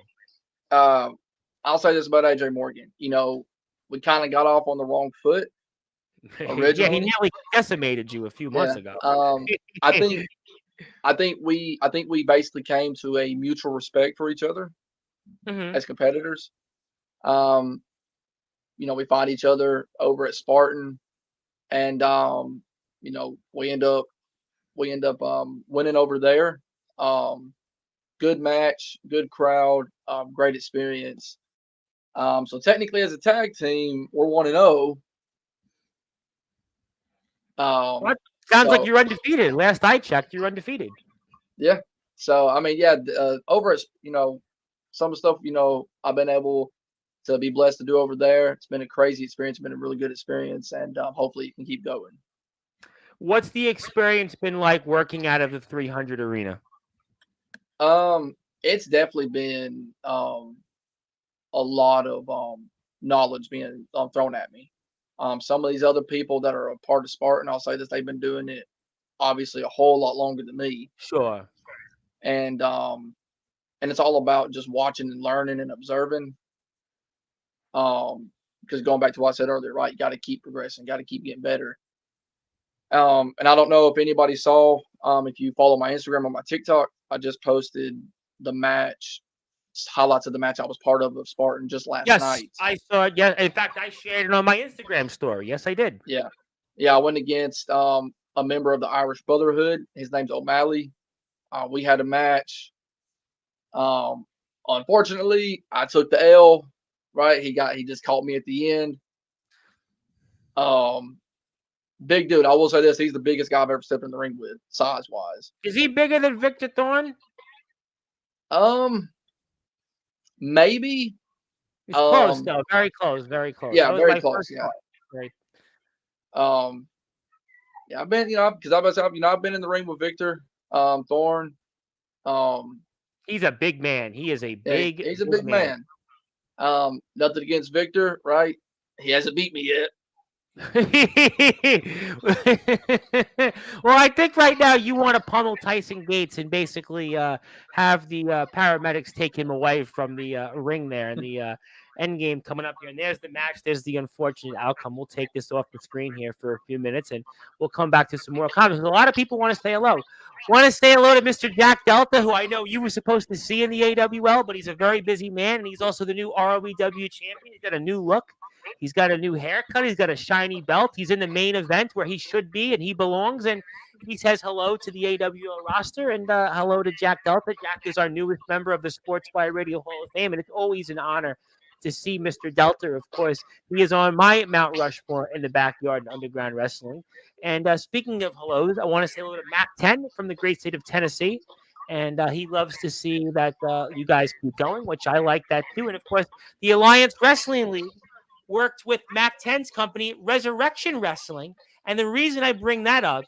I'll say this about AJ Morgan. We kind of got off on the wrong foot. Yeah, he nearly decimated you a few months ago. I think we basically came to a mutual respect for each other as competitors. we find each other over at Spartan, and we end up winning over there. Good match, good crowd, great experience. So technically, as a tag team, we're 1-0. What? Sounds like So you're undefeated. Last I checked, you're undefeated. yeah. So I mean, yeah, over at some of the stuff I've been able to be blessed to do over there. It's been a crazy experience, been a really good experience, and hopefully you can keep going. What's the experience been like working out of the 300 arena? It's definitely been a lot of knowledge being thrown at me. Some of these other people that are a part of Spartan, I'll say this, they've been doing it obviously a whole lot longer than me, Sure. and it's all about just watching and learning and observing. Because going back to what I said earlier, right, you got to keep progressing, got to keep getting better. And I don't know if anybody saw, if you follow my Instagram or my TikTok, I just posted the match highlights of the match I was part of Spartan just last Yes, night. I saw it. Yeah, in fact, I shared it on my Instagram story. Yes, I did. Yeah, yeah, I went against a member of the Irish Brotherhood. His name's Anomaly. We had a match. Um, Unfortunately, I took the L. Right, he just caught me at the end. Um, Big dude. I will say this: he's the biggest guy I've ever stepped in the ring with, size wise. Is he bigger than Victor Thorne? Maybe. He's close, though. Very close. Very close. Yeah, That was very my close. first Yeah. thought. Right. Yeah, I've been, because I've been in the ring with Victor, Thorne. He's a big man. He is a Yeah, big, he's a big big man. man. Nothing against Victor, right? He hasn't beat me yet. Well, I think right now you want to pummel Tyson Gates and basically have the paramedics take him away from the ring there and the end game coming up here. And there's the match. There's the unfortunate outcome. We'll take this off the screen here for a few minutes and we'll come back to some more comments. A lot of people want to say hello. Want to say hello to Mr. Jack Delta, who I know you were supposed to see in the AWL, but he's a very busy man and he's also the new ROEW champion. He's got a new look. He's got a new haircut. He's got a shiny belt. He's in the main event where he should be and he belongs. And he says hello to the AWL roster and hello to Jack Delta. Jack is our newest member of the Sportzwire Radio Hall of Fame, and it's always an honor to see Mr. Delta. Of course, he is on my Mount Rushmore in the backyard in Underground Wrestling. And speaking of hellos, I want to say hello to Mac 10 from the great state of Tennessee. And he loves to see that you guys keep going, which I like that too. And of course, the Alliance Wrestling League worked with Mac 10's company, Resurrection Wrestling. And the reason I bring that up,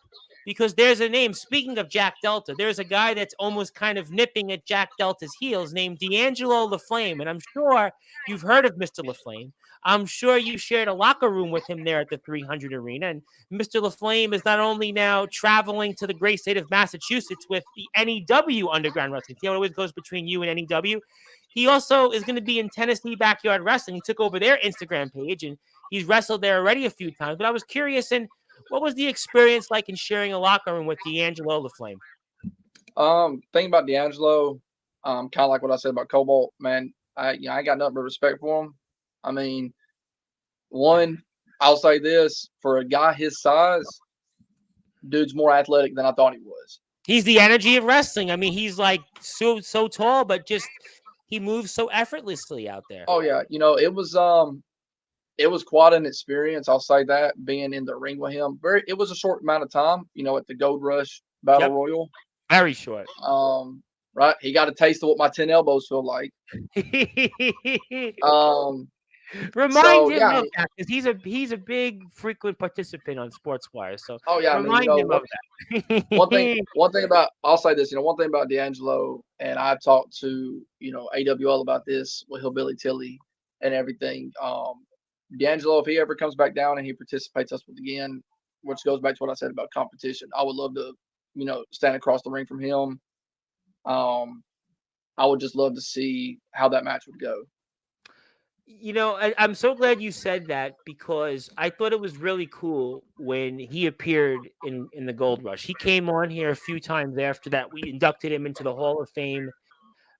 because there's a name, speaking of Jack Delta, there's a guy that's almost kind of nipping at Jack Delta's heels named D'Angelo LaFlame. And I'm sure you've heard of Mr. LaFlame. I'm sure you shared a locker room with him there at the 300 Arena. And Mr. LaFlame is not only now traveling to the great state of Massachusetts with the NEW Underground Wrestling. See how it always goes between you and NEW? He also is going to be in Tennessee Backyard Wrestling. He took over their Instagram page, and he's wrestled there already a few times. But I was curious, and what was the experience like in sharing a locker room with D'Angelo LaFlame? Thinking about D'Angelo, kind of like what I said about Cobalt, man. I ain't got nothing but respect for him. I mean, one, I'll say this: for a guy his size, dude's more athletic than I thought he was. He's the energy of wrestling. I mean, he's like so tall, but just he moves so effortlessly out there. Oh yeah, it was quite an experience. I'll say that, being in the ring with him. It was a short amount of time, at the Gold Rush Battle Royal. Very short. Right, he got a taste of what my 10 elbows feel like. Remind him of that, because he's a big frequent participant on Sportswire. So remind him of that. one thing about, I'll say this, one thing about D'Angelo, and I've talked to AWL about this with Hillbilly Tilly and everything. D'Angelo, if he ever comes back down and he participates us again, which goes back to what I said about competition, I would love to stand across the ring from him. I would just love to see how that match would go. I'm so glad you said that, because I thought it was really cool when he appeared in the Gold Rush. He came on here a few times after that. We inducted him into the Hall of Fame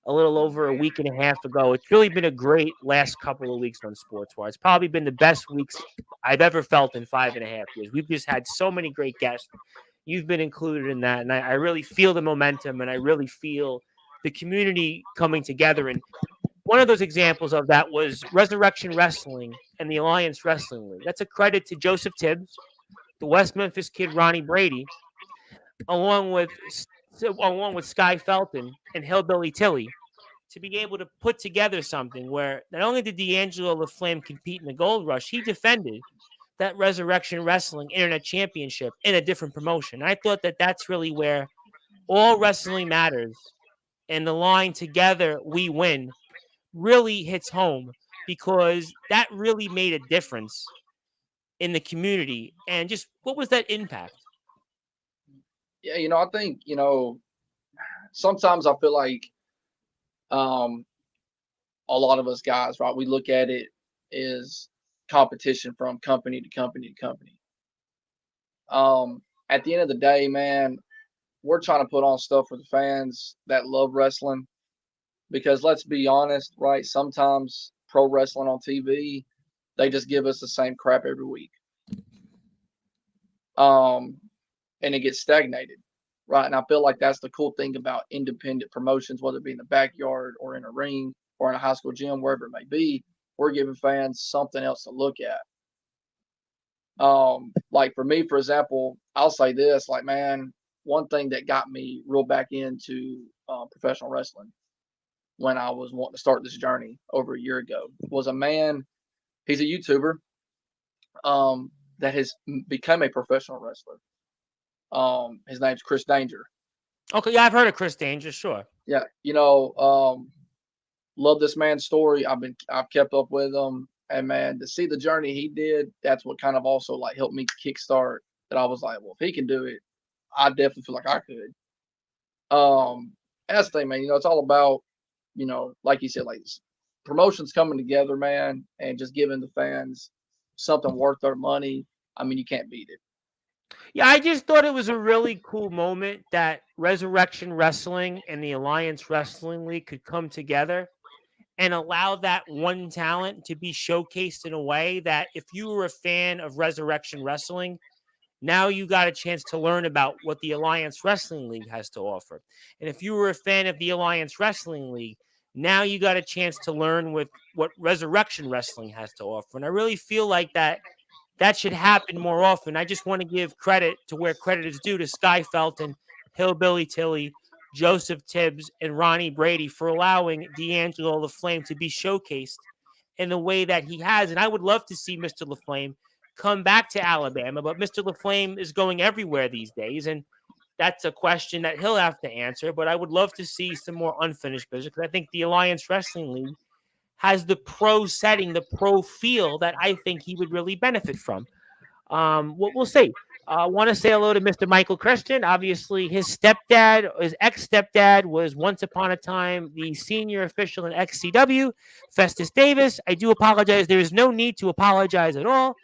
a little over a week and a half ago. It's really been a great last couple of weeks on Sportswire. It's probably been the best weeks I've ever felt in 5.5 years. We've just had so many great guests. You've been included in that, and I really feel the momentum, and I really feel the community coming together. And one of those examples of that was Resurrection Wrestling and the Alliance Wrestling League. That's a credit to Joseph Tibbs, the West Memphis kid Ronnie Brady, along with Sky Felton and Hillbilly Tilly, to be able to put together something where not only did D'Angelo LaFlame compete in the Gold Rush, he defended that Resurrection Wrestling Internet Championship in a different promotion. I thought that that's really where all wrestling matters, and the line "Together we win" really hits home, because that really made a difference in the community. And just what was that impact? Yeah, I think, sometimes I feel like um a lot of us guys, right, we look at it as competition from company to company to company. At the end of the day, man, we're trying to put on stuff for the fans that love wrestling, because let's be honest, right? Sometimes pro wrestling on TV, they just give us the same crap every week. And it gets stagnated, right? And I feel like that's the cool thing about independent promotions, whether it be in the backyard or in a ring or in a high school gym, wherever it may be. We're giving fans something else to look at. Like for me, for example, I'll say this, like, man, one thing that got me real back into professional wrestling when I was wanting to start this journey over a year ago was a man. He's a YouTuber that has become a professional wrestler. His name's Chris Danger. Okay, yeah, I've heard of Chris Danger, sure. Yeah, love this man's story. I've kept up with him, and man, to see the journey he did, that's what kind of also like helped me kickstart. That I was like, well, if he can do it, I definitely feel like I could. That's the thing, man. It's all about, like you said, like promotions coming together, man, and just giving the fans something worth their money. I mean, you can't beat it. Yeah, I just thought it was a really cool moment that Resurrection Wrestling and the Alliance Wrestling League could come together and allow that one talent to be showcased in a way that if you were a fan of Resurrection Wrestling, now you got a chance to learn about what the Alliance Wrestling League has to offer. And if you were a fan of the Alliance Wrestling League, now you got a chance to learn with what Resurrection Wrestling has to offer. And I really feel like that should happen more often. I just want to give credit to where credit is due to Sky Felton, Hillbilly Tilly, Joseph Tibbs, and Ronnie Brady for allowing D'Angelo LaFlame to be showcased in the way that he has. And I would love to see Mr. LaFlame come back to Alabama, but Mr. LaFlame is going everywhere these days, and that's a question that he'll have to answer. But I would love to see some more unfinished business, because I think the Alliance Wrestling League has the pro setting, the pro feel that I think he would really benefit from. We'll see. I want to say hello to Mr. Michael Christian. Obviously, his ex-stepdad, was once upon a time the senior official in XCW, Festus Davis. I do apologize. There is no need to apologize at all.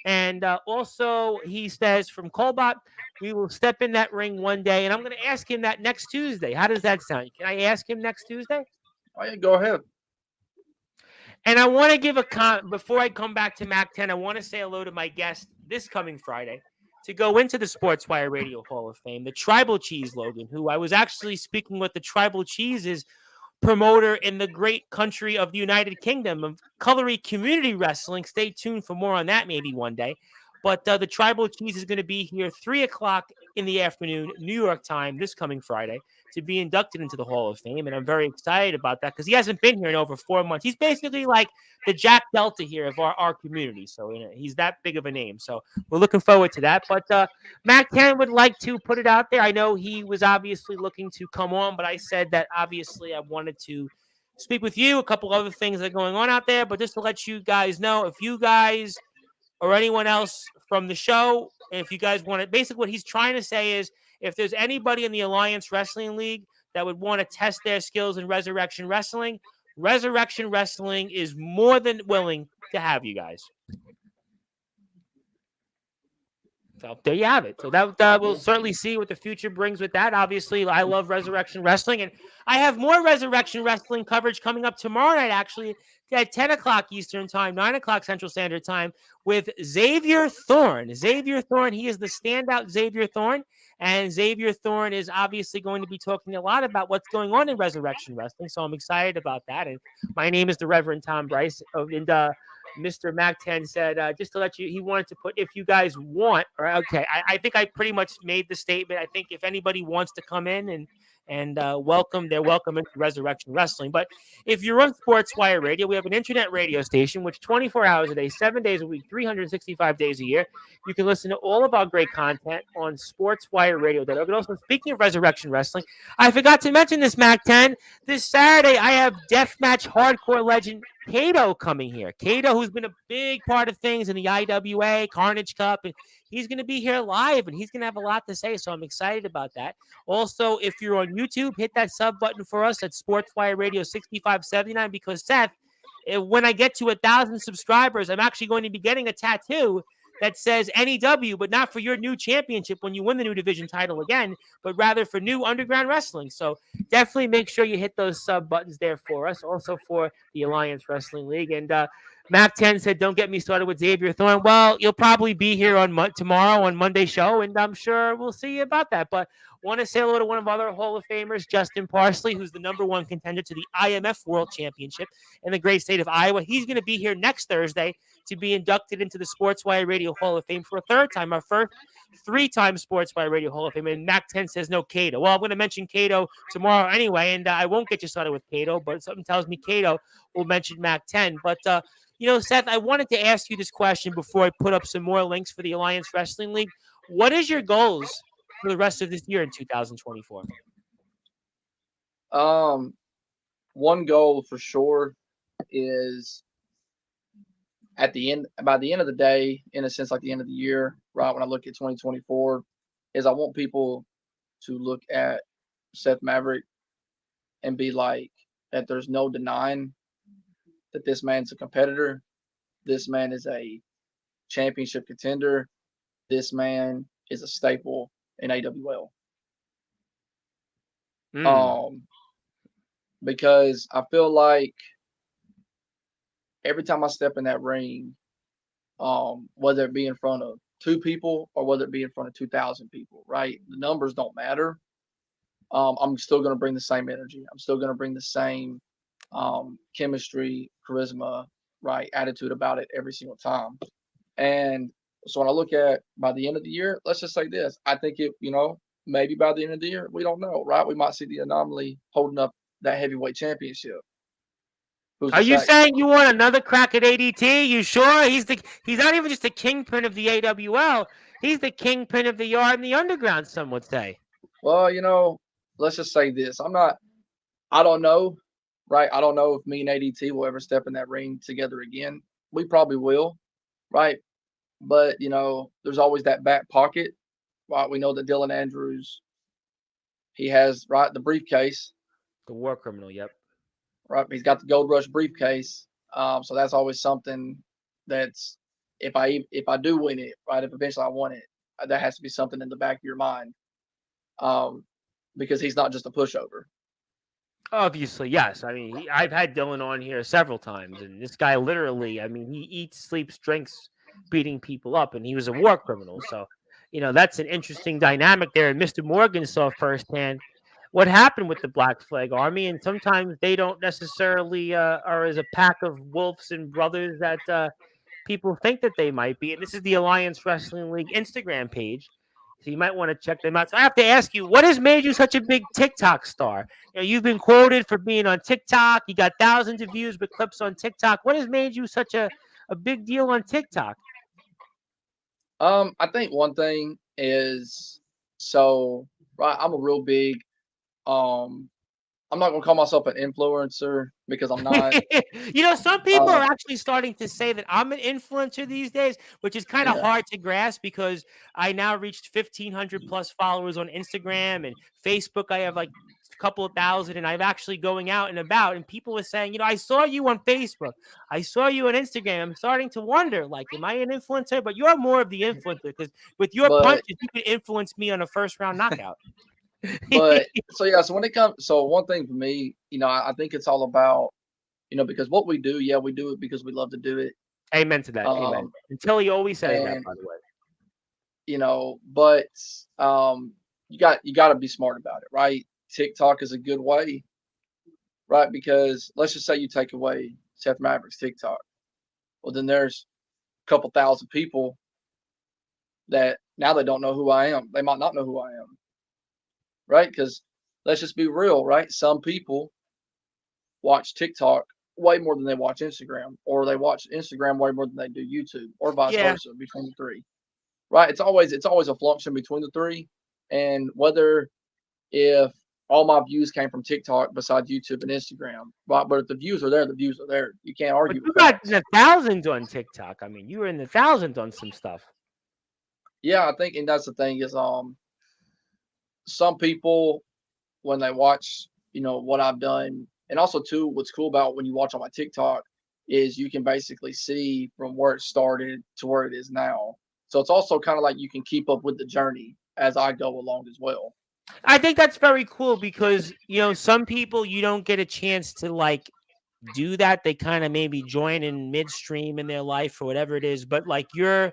And also, he says from Colbot, we will step in that ring one day, and I'm going to ask him that next Tuesday. How does that sound? Can I ask him next Tuesday? Oh yeah, go ahead. And I want to give before I come back to Mac 10, I want to say hello to my guest this coming Friday to go into the Sportswire Radio Hall of Fame, the Tribal Cheese Logan, who I was actually speaking with. The Tribal Cheese's promoter in the great country of the United Kingdom of Colory Community Wrestling. Stay tuned for more on that maybe one day. But the Tribal Cheese is going to be here 3 o'clock in the afternoon, New York time, this coming Friday, to be inducted into the Hall of Fame. And I'm very excited about that because he hasn't been here in over 4 months. He's basically like the Jack Delta here of our community. So he's that big of a name. So we're looking forward to that. But Matt Cannon would like to put it out there. I know he was obviously looking to come on, but I said that obviously I wanted to speak with you. A couple other things that are going on out there. But just to let you guys know, if you guys or anyone else from the show, if you guys want to, basically what he's trying to say is if there's anybody in the Alliance Wrestling League that would want to test their skills in Resurrection Wrestling is more than willing to have you guys. So there you have it. So that we'll certainly see what the future brings with that. Obviously, I love Resurrection Wrestling, and I have more Resurrection Wrestling coverage coming up tomorrow night, actually, at 10 o'clock Eastern Time, 9 o'clock Central Standard Time, with Xavier Thorne. Xavier Thorne, he is the standout Xavier Thorne, and Xavier Thorne is obviously going to be talking a lot about what's going on in Resurrection Wrestling, so I'm excited about that. And my name is the Reverend Tom Bryce, and Mr. Mac 10 said, just to let you, he wanted to put, if you guys want, or okay, I think I pretty much made the statement. I think if anybody wants to come in and welcome, they're welcome into Resurrection Wrestling. But if you're on Sportswire Radio, we have an internet radio station, which 24 hours a day, 7 days a week, 365 days a year, you can listen to all of our great content on sportswireradio.org. And also, speaking of Resurrection Wrestling, I forgot to mention this, Mac 10. This Saturday, I have Deathmatch Hardcore legend Kato coming here. Kato, who's been a big part of things in the IWA, Carnage Cup, and he's going to be here live, and he's going to have a lot to say, so I'm excited about that. Also, if you're on YouTube, hit that sub button for us at Sportswire Radio 6579, because Seth, when I get to 1,000 subscribers, I'm actually going to be getting a tattoo that says NEW, but not for your new championship when you win the new division title again, but rather for new underground wrestling. So definitely make sure you hit those sub buttons there for us. Also for the Alliance Wrestling League. And Mac 10 said, don't get me started with Xavier Thorne. Well, you'll probably be here on tomorrow on Monday's show, and I'm sure we'll see you about that. But want to say hello to one of our other Hall of Famers, Justin Parsley, who's the #1 contender to the IMF World Championship in the great state of Iowa. He's going to be here next Thursday to be inducted into the Sportswire Radio Hall of Fame for a third time, our first 3-time Sportswire Radio Hall of Fame. And Mac 10 says no Cato. Well, I'm going to mention Cato tomorrow anyway, and I won't get you started with Cato, but something tells me Cato will mention Mac 10. But, Seth, I wanted to ask you this question before I put up some more links for the Alliance Wrestling League. What is your goals for the rest of this year in 2024? One goal for sure is by the end of the day, in a sense, like the end of the year, right? When I look at 2024, is I want people to look at Seth Maverick and be like, that there's no denying that this man's a competitor. This man is a championship contender. This man is a staple in AWL. Because I feel like every time I step in that ring, whether it be in front of 2 people or whether it be in front of 2,000 people, right? The numbers don't matter. I'm still going to bring the same energy. I'm still going to bring the same chemistry, charisma, right, attitude about it every single time. And so when I look at by the end of the year, let's just say this. I think maybe by the end of the year, we don't know, right? We might see the Anomaly holding up that heavyweight championship. Are you saying you want another crack at ADT? You sure? He's not even just the kingpin of the AWL. He's the kingpin of the yard and the underground, some would say. Well, let's just say this. I don't know, right? I don't know if me and ADT will ever step in that ring together again. We probably will, right? But, there's always that back pocket, right? We know that Dylan Andrews, he has, right, the briefcase. The war criminal, yep. Right, he's got the Gold Rush briefcase. So that's always something that's, if I do win it, right, if eventually I want it, that has to be something in the back of your mind. Because he's not just a pushover. Obviously, yes. I mean, I've had Dylan on here several times, and this guy literally, I mean, he eats, sleeps, drinks, beating people up, and he was a war criminal. So, that's an interesting dynamic there. And Mr. Morgan saw firsthand what happened with the Black Flag Army, and sometimes they don't necessarily are as a pack of wolves and brothers that people think that they might be. And this is the Alliance Wrestling League Instagram page. So you might want to check them out. So I have to ask you, what has made you such a big TikTok star? You've been quoted for being on TikTok. You got thousands of views with clips on TikTok. What has made you such a big deal on TikTok? I think one thing is, right, I'm a real big, I'm not going to call myself an influencer because I'm not. Some people are actually starting to say that I'm an influencer these days, which is kind of hard to grasp because I now reached 1,500 plus followers on Instagram and Facebook. I have like couple of thousand, and I'm actually going out and about, and people were saying, I saw you on Facebook, I saw you on Instagram. I'm starting to wonder, like, am I an influencer? But you're more of the influencer, because with your but punches, you can influence me on a first round knockout. but so yeah, so when it comes, so one thing for me, I think it's all about, because what we do, yeah, we do it because we love to do it. Amen to that. Amen. Um, Until he always says that, and by the way. but you got to be smart about it, right? TikTok is a good way, right? Because let's just say you take away Seth Maverick's TikTok, well then there's a couple thousand people that now they don't know who I am. They might not know who I am, right? Because let's just be real, right? Some people watch TikTok way more than they watch Instagram, or they watch Instagram way more than they do YouTube, or vice Yeah. versa between the three. Right? It's always a function between the three, and whether if all my views came from TikTok besides YouTube and Instagram, right? But if the views are there, the views are there. You can't But argue you with got that. in the thousands on TikTok. I mean, you were in the thousands on some stuff. Yeah, I think, and that's the thing is, some people when they watch, what I've done, and also too, what's cool about when you watch on my TikTok is you can basically see from where it started to where it is now. So it's also kind of like you can keep up with the journey as I go along as well. I think that's very cool because, some people you don't get a chance to like do that. They kind of maybe join in midstream in their life or whatever it is. But like you're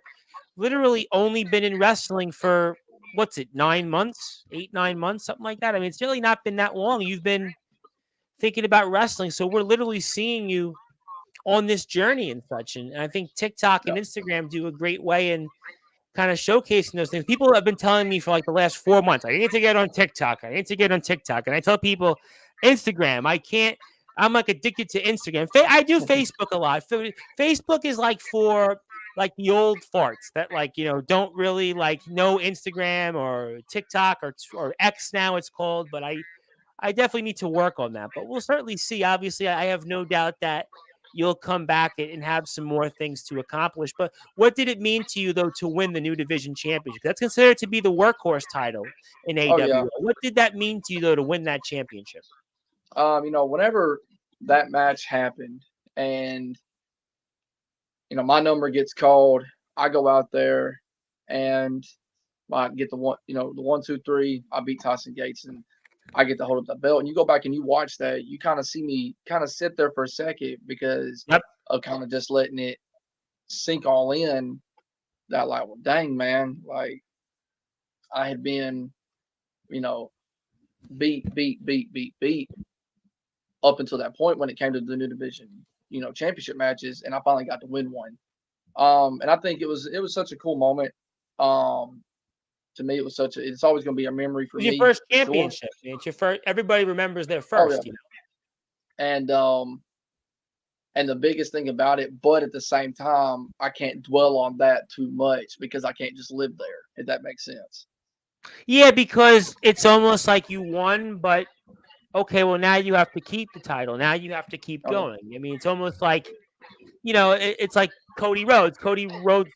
literally only been in wrestling for what's it, 9 months, 8, 9 months, something like that. I mean, it's really not been that long. You've been thinking about wrestling. So we're literally seeing you on this journey and such. And I think TikTok Yeah. and Instagram do a great way in kind of showcasing those things. People have been telling me for like the last 4 months, I need to get on TikTok. I need to get on TikTok. And I tell people, Instagram, I can't. I'm like addicted to Instagram. I do Facebook a lot. Facebook is like for like the old farts that like, don't really like know Instagram or TikTok or X now it's called. But I definitely need to work on that. But we'll certainly see. Obviously, I have no doubt that you'll come back and have some more things to accomplish. But what did it mean to you, though, to win the new division championship? That's considered to be the workhorse title in Oh yeah. AWA. What did that mean to you, though, to win that championship? Whenever that match happened, and my number gets called, I go out there and I get the one, the 1, 2, 3. I beat Tyson Gates, and I get to hold up the belt. And you go back and you watch that, you kind of see me kind of sit there for a second because Yep. of kind of just letting it sink all in. That like, well, dang man, like I had been, you know, beat up until that point when it came to the new division, championship matches, and I finally got to win one. And I think it was such a cool moment. To me, it's always going to be a memory It for was your me first for sure. championship. It's your first. Everybody remembers their Oh yeah, first. and the biggest thing about it, but at the same time, I can't dwell on that too much because I can't just live there. If that makes sense. Yeah, because it's almost like you won, but okay, well now you have to keep the title. Now you have to keep Oh yeah, going. I mean, it's almost like it's like Cody Rhodes. Cody Rhodes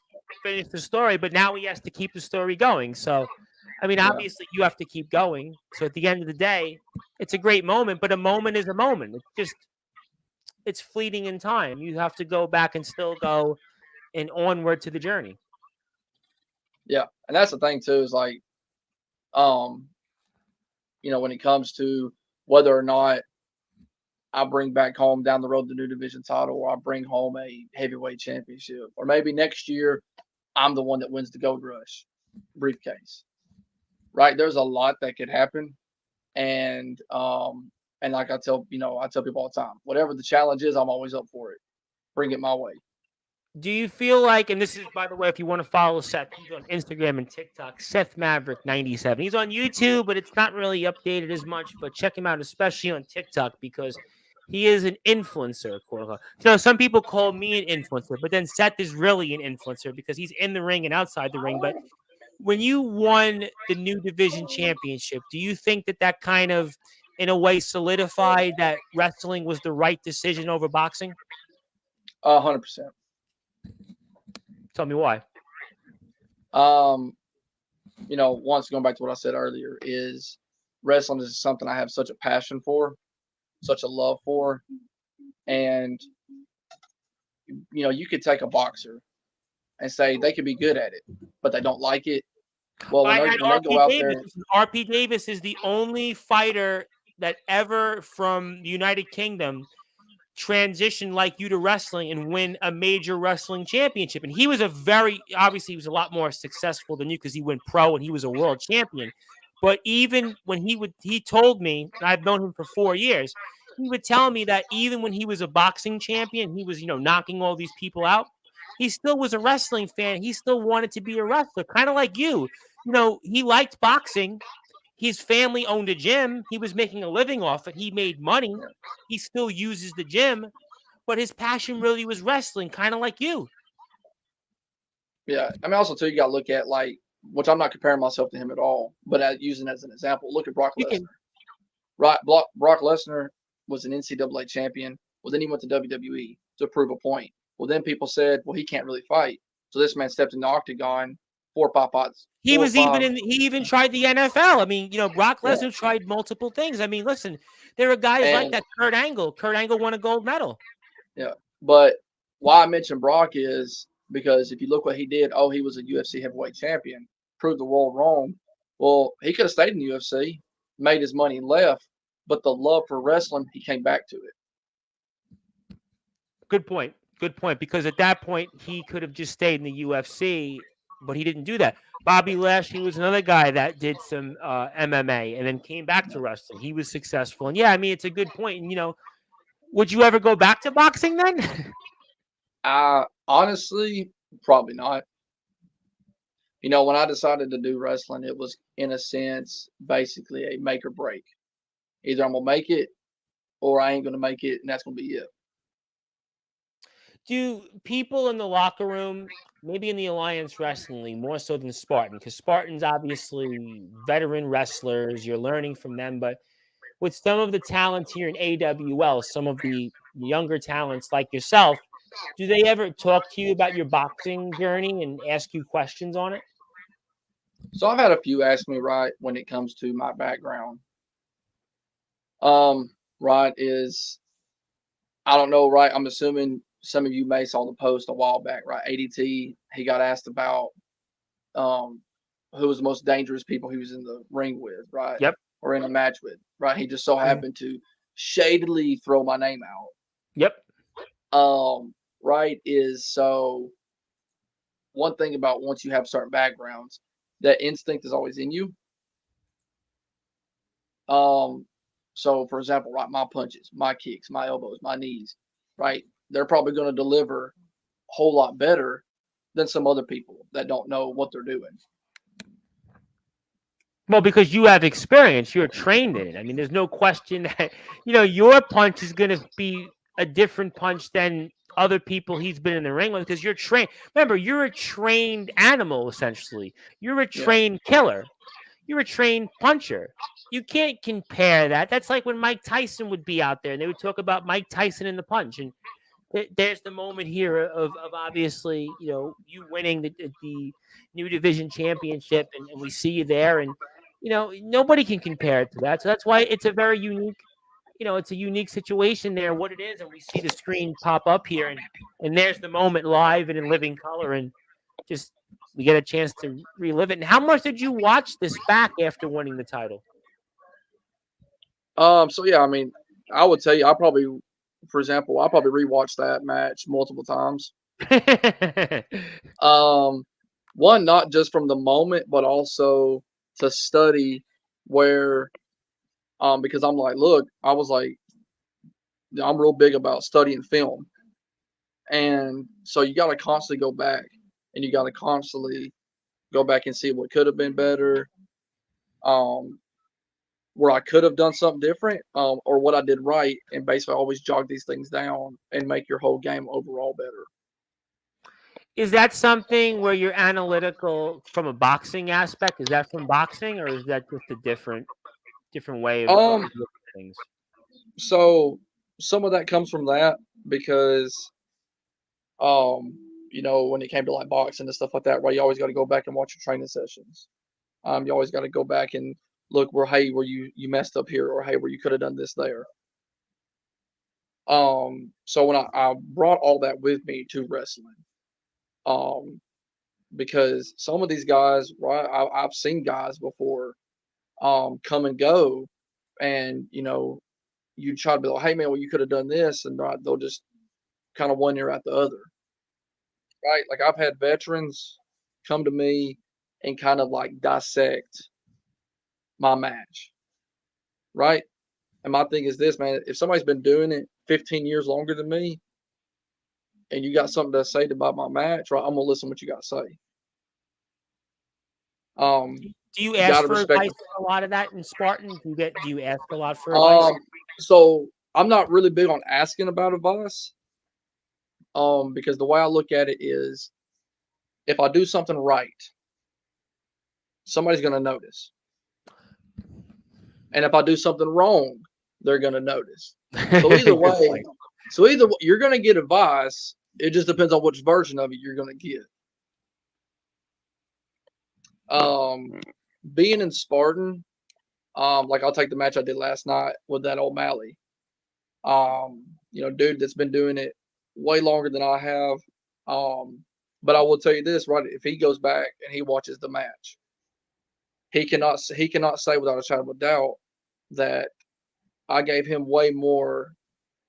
finished the story, but now he has to keep the story going. So, I mean, yeah, obviously you have to keep going. So at the end of the day, it's a great moment, but a moment is a moment. It's fleeting in time. You have to go back and still go and onward to the journey. yeah. And that's the thing too is like, um, when it comes to whether or not I bring back home down the road the new division title, or I bring home a heavyweight championship, or maybe next year I'm the one that wins the Gold Rush briefcase. Right? There's a lot that could happen, and like I tell people all the time, whatever the challenge is, I'm always up for it. Bring it my way. Do you feel like, and this is, by the way, if you want to follow Seth, he's on Instagram and TikTok, Seth Maverick 97. He's on YouTube, but it's not really updated as much. But check him out, especially on TikTok, because he is an influencer, quote unquote. So some people call me an influencer, but then Seth is really an influencer because he's in the ring and outside the ring. But when you won the new division championship, do you think that kind of, in a way, solidified that wrestling was the right decision over boxing? 100%. Tell me why. Once going back to what I said earlier, is wrestling is something I have such a passion for, such a love for, and you could take a boxer and say they could be good at it, but they don't like it. Well, I had when they go RP out Davis. there, RP Davis is the only fighter that ever from the United Kingdom transition like you to wrestling and win a major wrestling championship. And he was obviously he was a lot more successful than you because he went pro and he was a world champion. But even when he told me, and I've known him for 4 years, he would tell me that even when he was a boxing champion, he was, knocking all these people out. He still was a wrestling fan. He still wanted to be a wrestler, kind of like you. He liked boxing. His family owned a gym. He was making a living off it. He made money. He still uses the gym, but his passion really was wrestling, kind of like you. yeah. I mean, also too, you got to look at which I'm not comparing myself to him at all, but using as an example, look at Brock You Lesnar. can, Right, Brock Lesnar was an NCAA champion. Well, then he went to WWE to prove a point. Well, then people said, well, he can't really fight. So this man stepped in the octagon, 4 or 5 fights. he 4 or was even 5. in. He even tried the NFL. I mean, Brock Yeah. Lesnar tried multiple things. I mean, listen, there are guys like And that. Kurt Angle. Kurt Angle won a gold medal. yeah, but why I mentioned Brock is because if you look what he did, he was a UFC heavyweight champion, proved the world wrong. Well, he could have stayed in the UFC, made his money and left, but the love for wrestling, he came back to it. Good point. Good point. Because at that point, he could have just stayed in the UFC, but he didn't do that. Bobby Lashley was another guy that did some MMA and then came back to wrestling. He was successful. And yeah, I mean, it's a good point. And, would you ever go back to boxing then? Honestly, probably not. When I decided to do wrestling, it was in a sense basically a make or break. Either I'm gonna make it or I ain't gonna make it, and that's gonna be it. Do people in the locker room, maybe in the Alliance Wrestling League, more so than Spartan? Because Spartan's obviously veteran wrestlers. You're learning from them. But with some of the talents here in AWL, some of the younger talents like yourself, do they ever talk to you about your boxing journey and ask you questions on it? So I've had a few ask me, right, when it comes to my background. Right, is I don't know, right? I'm assuming some of you may saw the post a while back, right? ADT, he got asked about who was the most dangerous people he was in the ring with, right? Yep. Or in a match with, right? He just so happened to shadily throw my name out. Yep. Right, is so one thing about once you have certain backgrounds, that instinct is always in you. So for example, right, my punches, my kicks, my elbows, my knees, right, they're probably going to deliver a whole lot better than some other people that don't know what they're doing. Well, because you have experience, you're trained in it. I mean, there's no question that, your punch is going to be a different punch than other people he's been in the ring with because you're trained. Remember, you're a trained animal, essentially. You're a trained killer. You're a trained puncher. You can't compare that. That's like when Mike Tyson would be out there and they would talk about Mike Tyson in the punch. And there's the moment here of obviously, you winning the new division championship and we see you there and, nobody can compare it to that. So that's why it's a very unique, it's a unique situation there, what it is. And we see the screen pop up here and there's the moment live and in living color and just, we get a chance to relive it. And how much did you watch this back after winning the title? So yeah, I mean, I would tell you, for example, I probably rewatched that match multiple times. One, not just from the moment, but also to study where, because I'm like, look, I was like, I'm real big about studying film. And so you got to constantly go back and you got to constantly go back and see what could have been better, where I could have done something different, or what I did right, and basically always jog these things down and make your whole game overall better. Is that something where you're analytical from a boxing aspect? Is that from boxing, or is that just a different way of looking at things? So some of that comes from that because, when it came to like boxing and stuff like that, right, you always got to go back and watch your training sessions. You always got to go back and look, where you messed up here, or hey, where you could have done this there. So when I brought all that with me to wrestling, um, because some of these guys, right, I've seen guys before, come and go, and you try to be like, hey man, well you could have done this, and right, they'll just kind of one ear out the other, right? Like I've had veterans come to me and kind of like dissect my match, right? And my thing is this, man: if somebody's been doing it 15 years longer than me, and you got something to say about my match, right, I'm gonna listen to what you got to say. Do you You ask got to for respect advice them. a lot of that in Spartan? Do you ask a lot for advice? Um, so I'm not really big on asking about advice, because the way I look at it is, if I do something right, somebody's gonna notice, and if I do something wrong, they're gonna notice. So either Good way, point. you're gonna get advice. It just depends on which version of it you're gonna get. Um, being in Spartan, like I'll take the match I did last night with that O'Malley. Dude that's been doing it way longer than I have. But I will tell you this, right? If he goes back and he watches the match, he cannot say without a shadow of a doubt that I gave him way more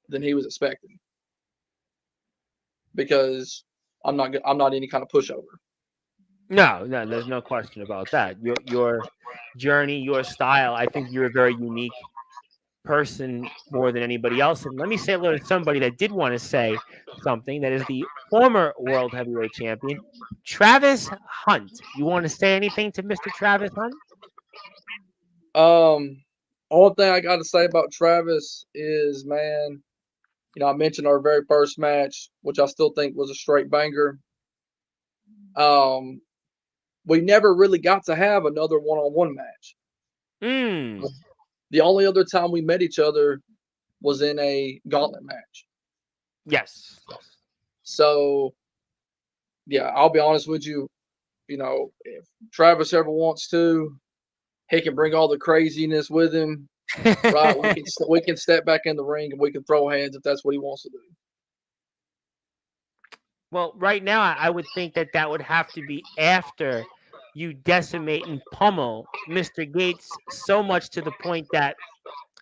than he was expecting, because I'm not any kind of pushover. No, no, there's no question about that. Your journey, your style, I think you're a very unique person more than anybody else. And let me say hello to somebody that did want to say something. That is the former world heavyweight champion, Travis Hunt. You want to say anything to Mr. Travis Hunt? Um, Only thing I got to say about Travis is, man, I mentioned our very first match, which I still think was a straight banger. Um, we never really got to have another one-on-one match. Mm, The only other time we met each other was in a gauntlet match. yes, yes. So, yeah, I'll be honest with you. If Travis ever wants to, he can bring all the craziness with him. Right? We can step back in the ring and we can throw hands if that's what he wants to do. Well, right now, I would think that that would have to be after you decimate and pummel Mr. Gates so much to the point that,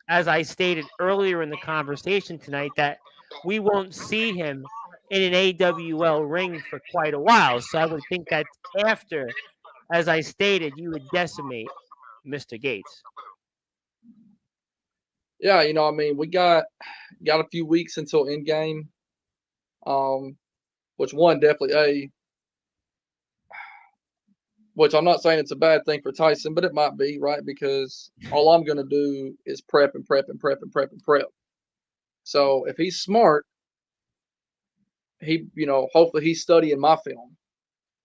as I stated earlier in the conversation tonight, that we won't see him in an AWL ring for quite a while. So I would think that after, as I stated, you would decimate Mr. Gates. Yeah, I mean, we got a few weeks until end game. Um, which one definitely which I'm not saying it's a bad thing for Tyson, but it might be, right? Because all I'm gonna do is prep and prep and prep and prep and prep. So if he's smart, hopefully he's studying my film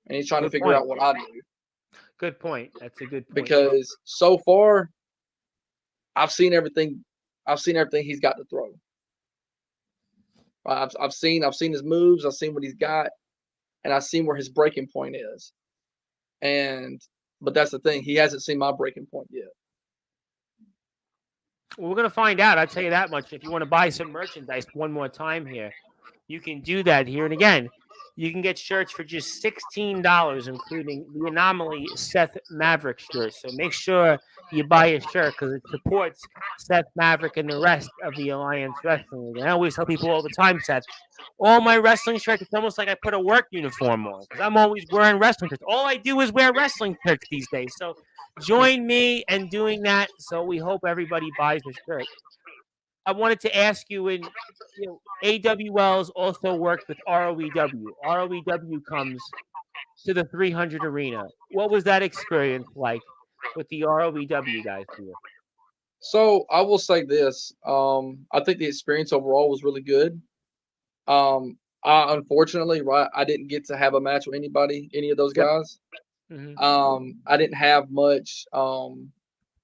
and he's trying to Good figure point. out what I do. Good point. That's a good point. Because so far I've seen everything. I've seen everything he's got to throw. I've seen his moves. I've seen what he's got, and I've seen where his breaking point is. But that's the thing. He hasn't seen my breaking point yet. Well, we're going to find out. I'll tell you that much. If you want to buy some merchandise one more time here, you can do that here. And again, you can get shirts for just $16, including the Anomaly Seth Maverick shirt. So make sure you buy a shirt because it supports Seth Maverick and the rest of the Alliance Wrestling League. And I always tell people all the time, Seth, all my wrestling shirts, it's almost like I put a work uniform on because I'm always wearing wrestling shirts. All I do is wear wrestling shirts these days. So join me in doing that. So we hope everybody buys a shirt. I wanted to ask you, AWLs also works with ROEW. ROEW comes to the 300 arena. What was that experience like with the ROEW guys here? So I will say this. I think the experience overall was really good. Unfortunately, right, I didn't get to have a match with any of those Yep. guys. Hmm. I didn't have much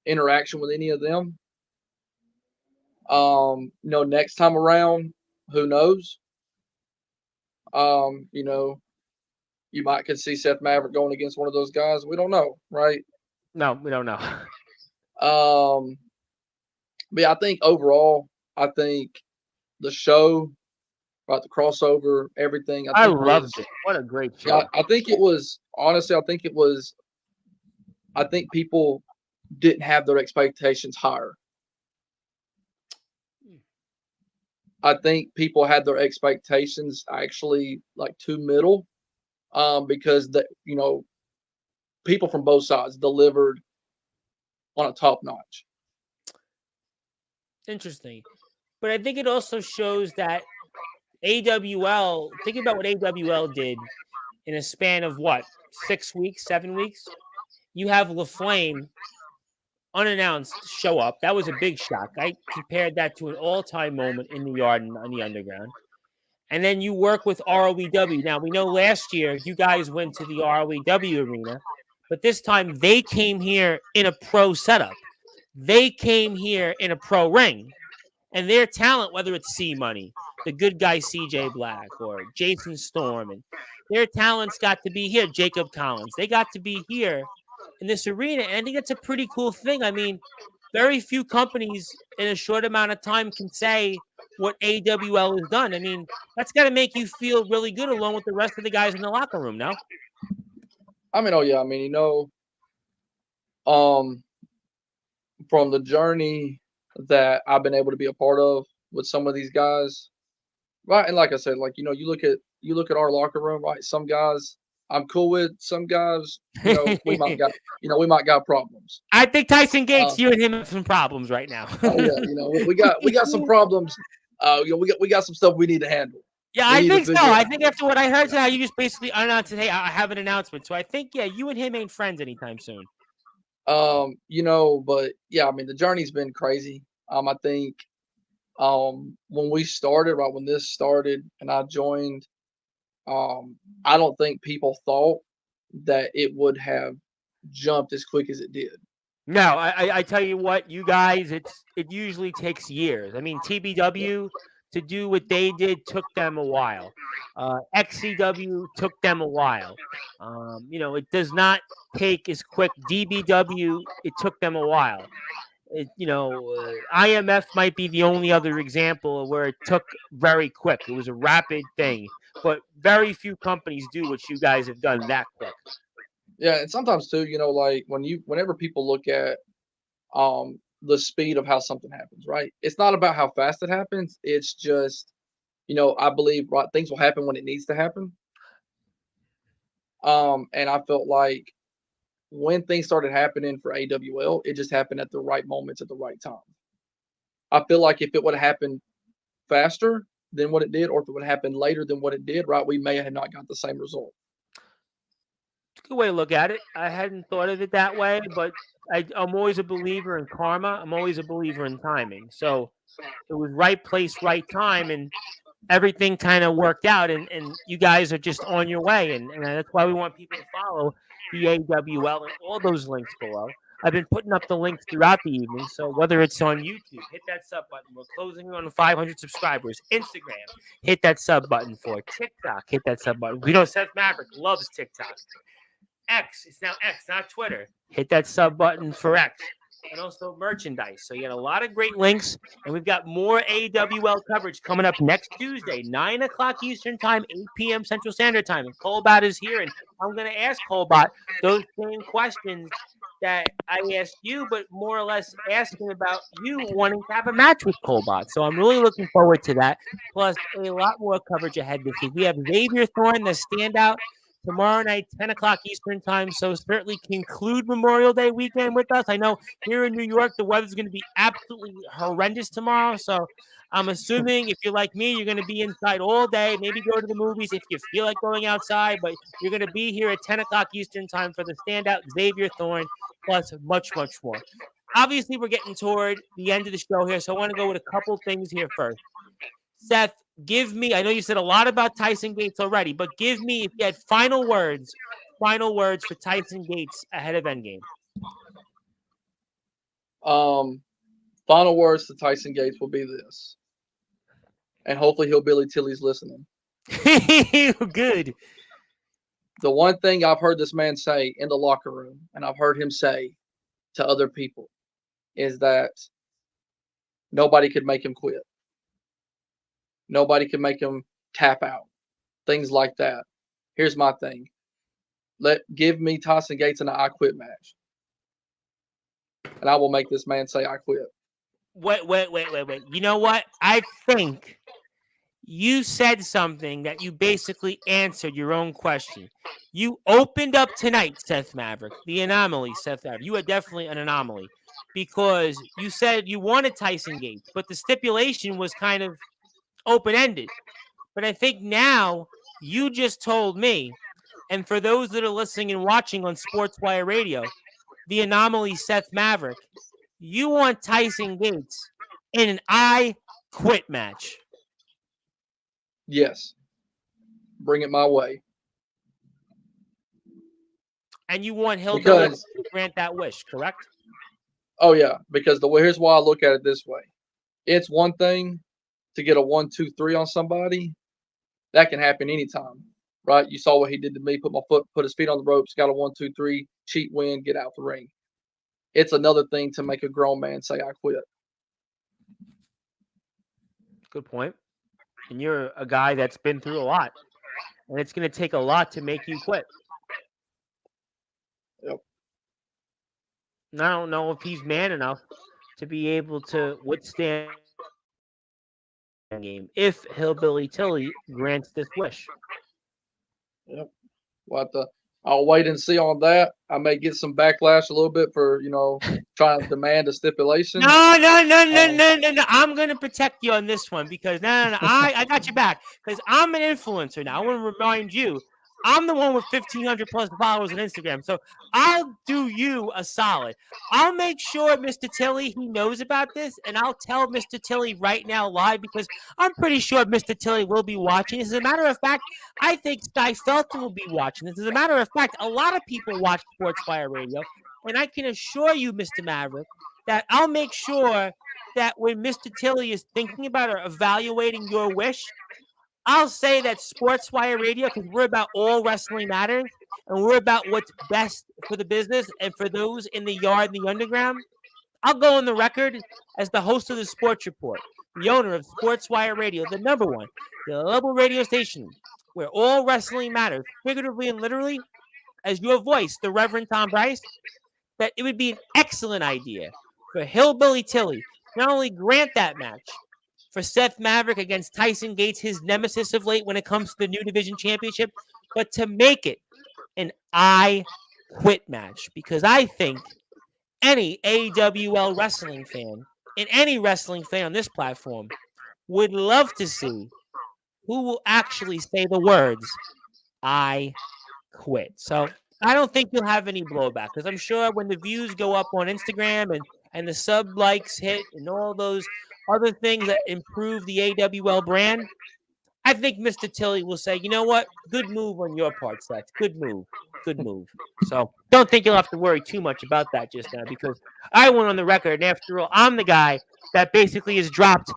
interaction with any of them. Next time around, who knows? Um, you know, you might could see Seth Maverick going against one of those guys. We don't know, right? No, we don't know. Um, but yeah, I think overall, I think the show, right, the crossover, everything, I I think was, loved it. What a great yeah, show. I think it was, honestly, I think people didn't have their expectations higher. I think people had their expectations actually like too middle, because people from both sides delivered on a top notch. Interesting. But I think it also shows that AWL, think about what AWL did in a span of what, 6 weeks, 7 weeks? You have LaFlame unannounced show up. That was a big shock. I compared that to an all-time moment in the yard and on the underground. And then you work with ROEW. Now we know last year you guys went to the ROEW arena, but this time they came here in a pro setup. They came here in a pro ring. And their talent, whether it's C Money, the good guy CJ Black, or Jason Storm, and their talents got to be here. Jacob Collins, they got to be here in this arena, and I think that's a pretty cool thing. I mean, very few companies in a short amount of time can say what AWL has done. I mean, that's got to make you feel really good, along with the rest of the guys in the locker room. No, I mean, oh yeah, I mean, um, from the journey that I've been able to be a part of with some of these guys, right? And like I said, like you look at our locker room, right? Some guys I'm cool with, some guys, we might got problems. I think Tyson Uh, Gates, you and him have some problems right now. oh yeah, we got some problems. We got some stuff we need to handle. Yeah, We I need to think so. figure I out. think after what I heard today, you just basically announced, "Hey, I have an announcement." So I think, yeah, you and him ain't friends anytime soon. But yeah, I mean the journey's been crazy. I think when we started, right when this started and I joined, I don't think people thought that it would have jumped as quick as it did. No, I tell you what, you guys, it usually takes years. I mean, Yeah. TBW to do what they did took them a while. XCW took them a while. It does not take as quick. DBW, it took them a while. IMF might be the only other example where it took very quick. It was a rapid thing, but very few companies do what you guys have done that quick. Yeah, and sometimes too, like whenever people look at the speed of how something happens, right? It's not about how fast it happens. It's just, I believe right things will happen when it needs to happen. And I felt like when things started happening for AWL, it just happened at the right moments at the right time. I feel like if it would have happened faster than what it did, or if it would have happened later than what it did, right, we may have not got the same result. It's a good way to look at it. I hadn't thought of it that way, but I'm always a believer in karma. I'm always a believer in timing. So it was right place, right time, and everything kind of worked out. And you guys are just on your way. And that's why we want people to follow the AWL and all those links below. I've been putting up the links throughout the evening. So whether it's on YouTube, hit that sub button. We're closing on 500 subscribers. Instagram, hit that sub button for TikTok. Hit that sub button. We know Seth Maverick loves TikTok. X. It's now X, not Twitter. Hit that sub button for X. And also merchandise. So you got a lot of great links. And we've got more AWL coverage coming up next Tuesday, 9 o'clock Eastern Time, 8 p.m. Central Standard Time. And Colbot is here. And I'm going to ask Colbot those same questions that I asked you, but more or less asking about you wanting to have a match with Colbot. So I'm really looking forward to that. Plus, a lot more coverage ahead this week. We have Xavier Thorne, the standout, tomorrow night, 10 o'clock Eastern Time. So certainly conclude Memorial Day weekend with us. I know here in New York, the weather's going to be absolutely horrendous tomorrow. So I'm assuming if you're like me, you're going to be inside all day, maybe go to the movies if you feel like going outside, but you're going to be here at 10 o'clock Eastern Time for the standout Xavier Thorne, plus much, much more. Obviously, we're getting toward the end of the show here, so I want to go with a couple things here first. Seth, give me, I know you said a lot about Tyson Gates already, but give me, if you had final words for Tyson Gates ahead of Endgame. Final words to Tyson Gates will be this, and hopefully Hillbilly Tilly's listening. Good. The one thing I've heard this man say in the locker room, and I've heard him say to other people, is that nobody could make him quit. Nobody could make him tap out. Things like that. Here's my thing. Give me Tyson Gates in an I quit match. And I will make this man say I quit. Wait. You know what? I think you said something that you basically answered your own question. You opened up tonight, Seth Maverick, the anomaly, Seth Maverick. You are definitely an anomaly because you said you wanted Tyson Gates, but the stipulation was kind of open-ended. But I think now you just told me, and for those that are listening and watching on Sportswire Radio, the anomaly, Seth Maverick, you want Tyson Gates in an I quit match. Yes. Bring it my way. And you want Hillbilly Because to grant that wish, correct? oh yeah, because here's why I look at it this way. It's one thing to get a 1-2-3 on somebody. That can happen anytime. Right? You saw what he did to me, put his feet on the ropes, got a 1-2-3, cheat win, get out the ring. It's another thing to make a grown man say I quit. Good point. And you're a guy that's been through a lot. And it's going to take a lot to make you quit. Yep. And I don't know if he's man enough to be able to withstand the game if Hillbilly Tilly grants this wish. Yep. I'll wait and see on that. I may get some backlash a little bit for, trying to demand a stipulation. No. I'm going to protect you on this one because no. I got your back because I'm an influencer now. I want to remind you, I'm the one with 1,500 plus followers on Instagram. So I'll do you a solid. I'll make sure Mr. Tilly, he knows about this, and I'll tell Mr. Tilly right now live because I'm pretty sure Mr. Tilly will be watching. As a matter of fact, I think Sky Felton will be watching this. As a matter of fact, a lot of people watch Sportswire Radio, and I can assure you, Mr. Maverick, that I'll make sure that when Mr. Tilly is thinking about or evaluating your wish, I'll say that Sportswire Radio, because we're about all wrestling matters, and we're about what's best for the business and for those in the yard and the underground. I'll go on the record as the host of the Sports Report, the owner of Sportswire Radio, the number one, the global radio station, where all wrestling matters, figuratively and literally, as your voice, the Reverend Tom Bryce, that it would be an excellent idea for Hillbilly Tilly not only grant that match for Seth Maverick against Tyson Gates, his nemesis of late when it comes to the New Division Championship, but to make it an I Quit match. Because I think any AWL wrestling fan and any wrestling fan on this platform would love to see who will actually say the words, I quit. So I don't think you'll have any blowback because I'm sure when the views go up on Instagram and the sub likes hit and all those other things that improve the AWL brand, I think Mr. Tilly will say, you know what? Good move on your part, Seth. Good move. Good move. So don't think you'll have to worry too much about that just now because I went on the record. And after all, I'm the guy that basically has dropped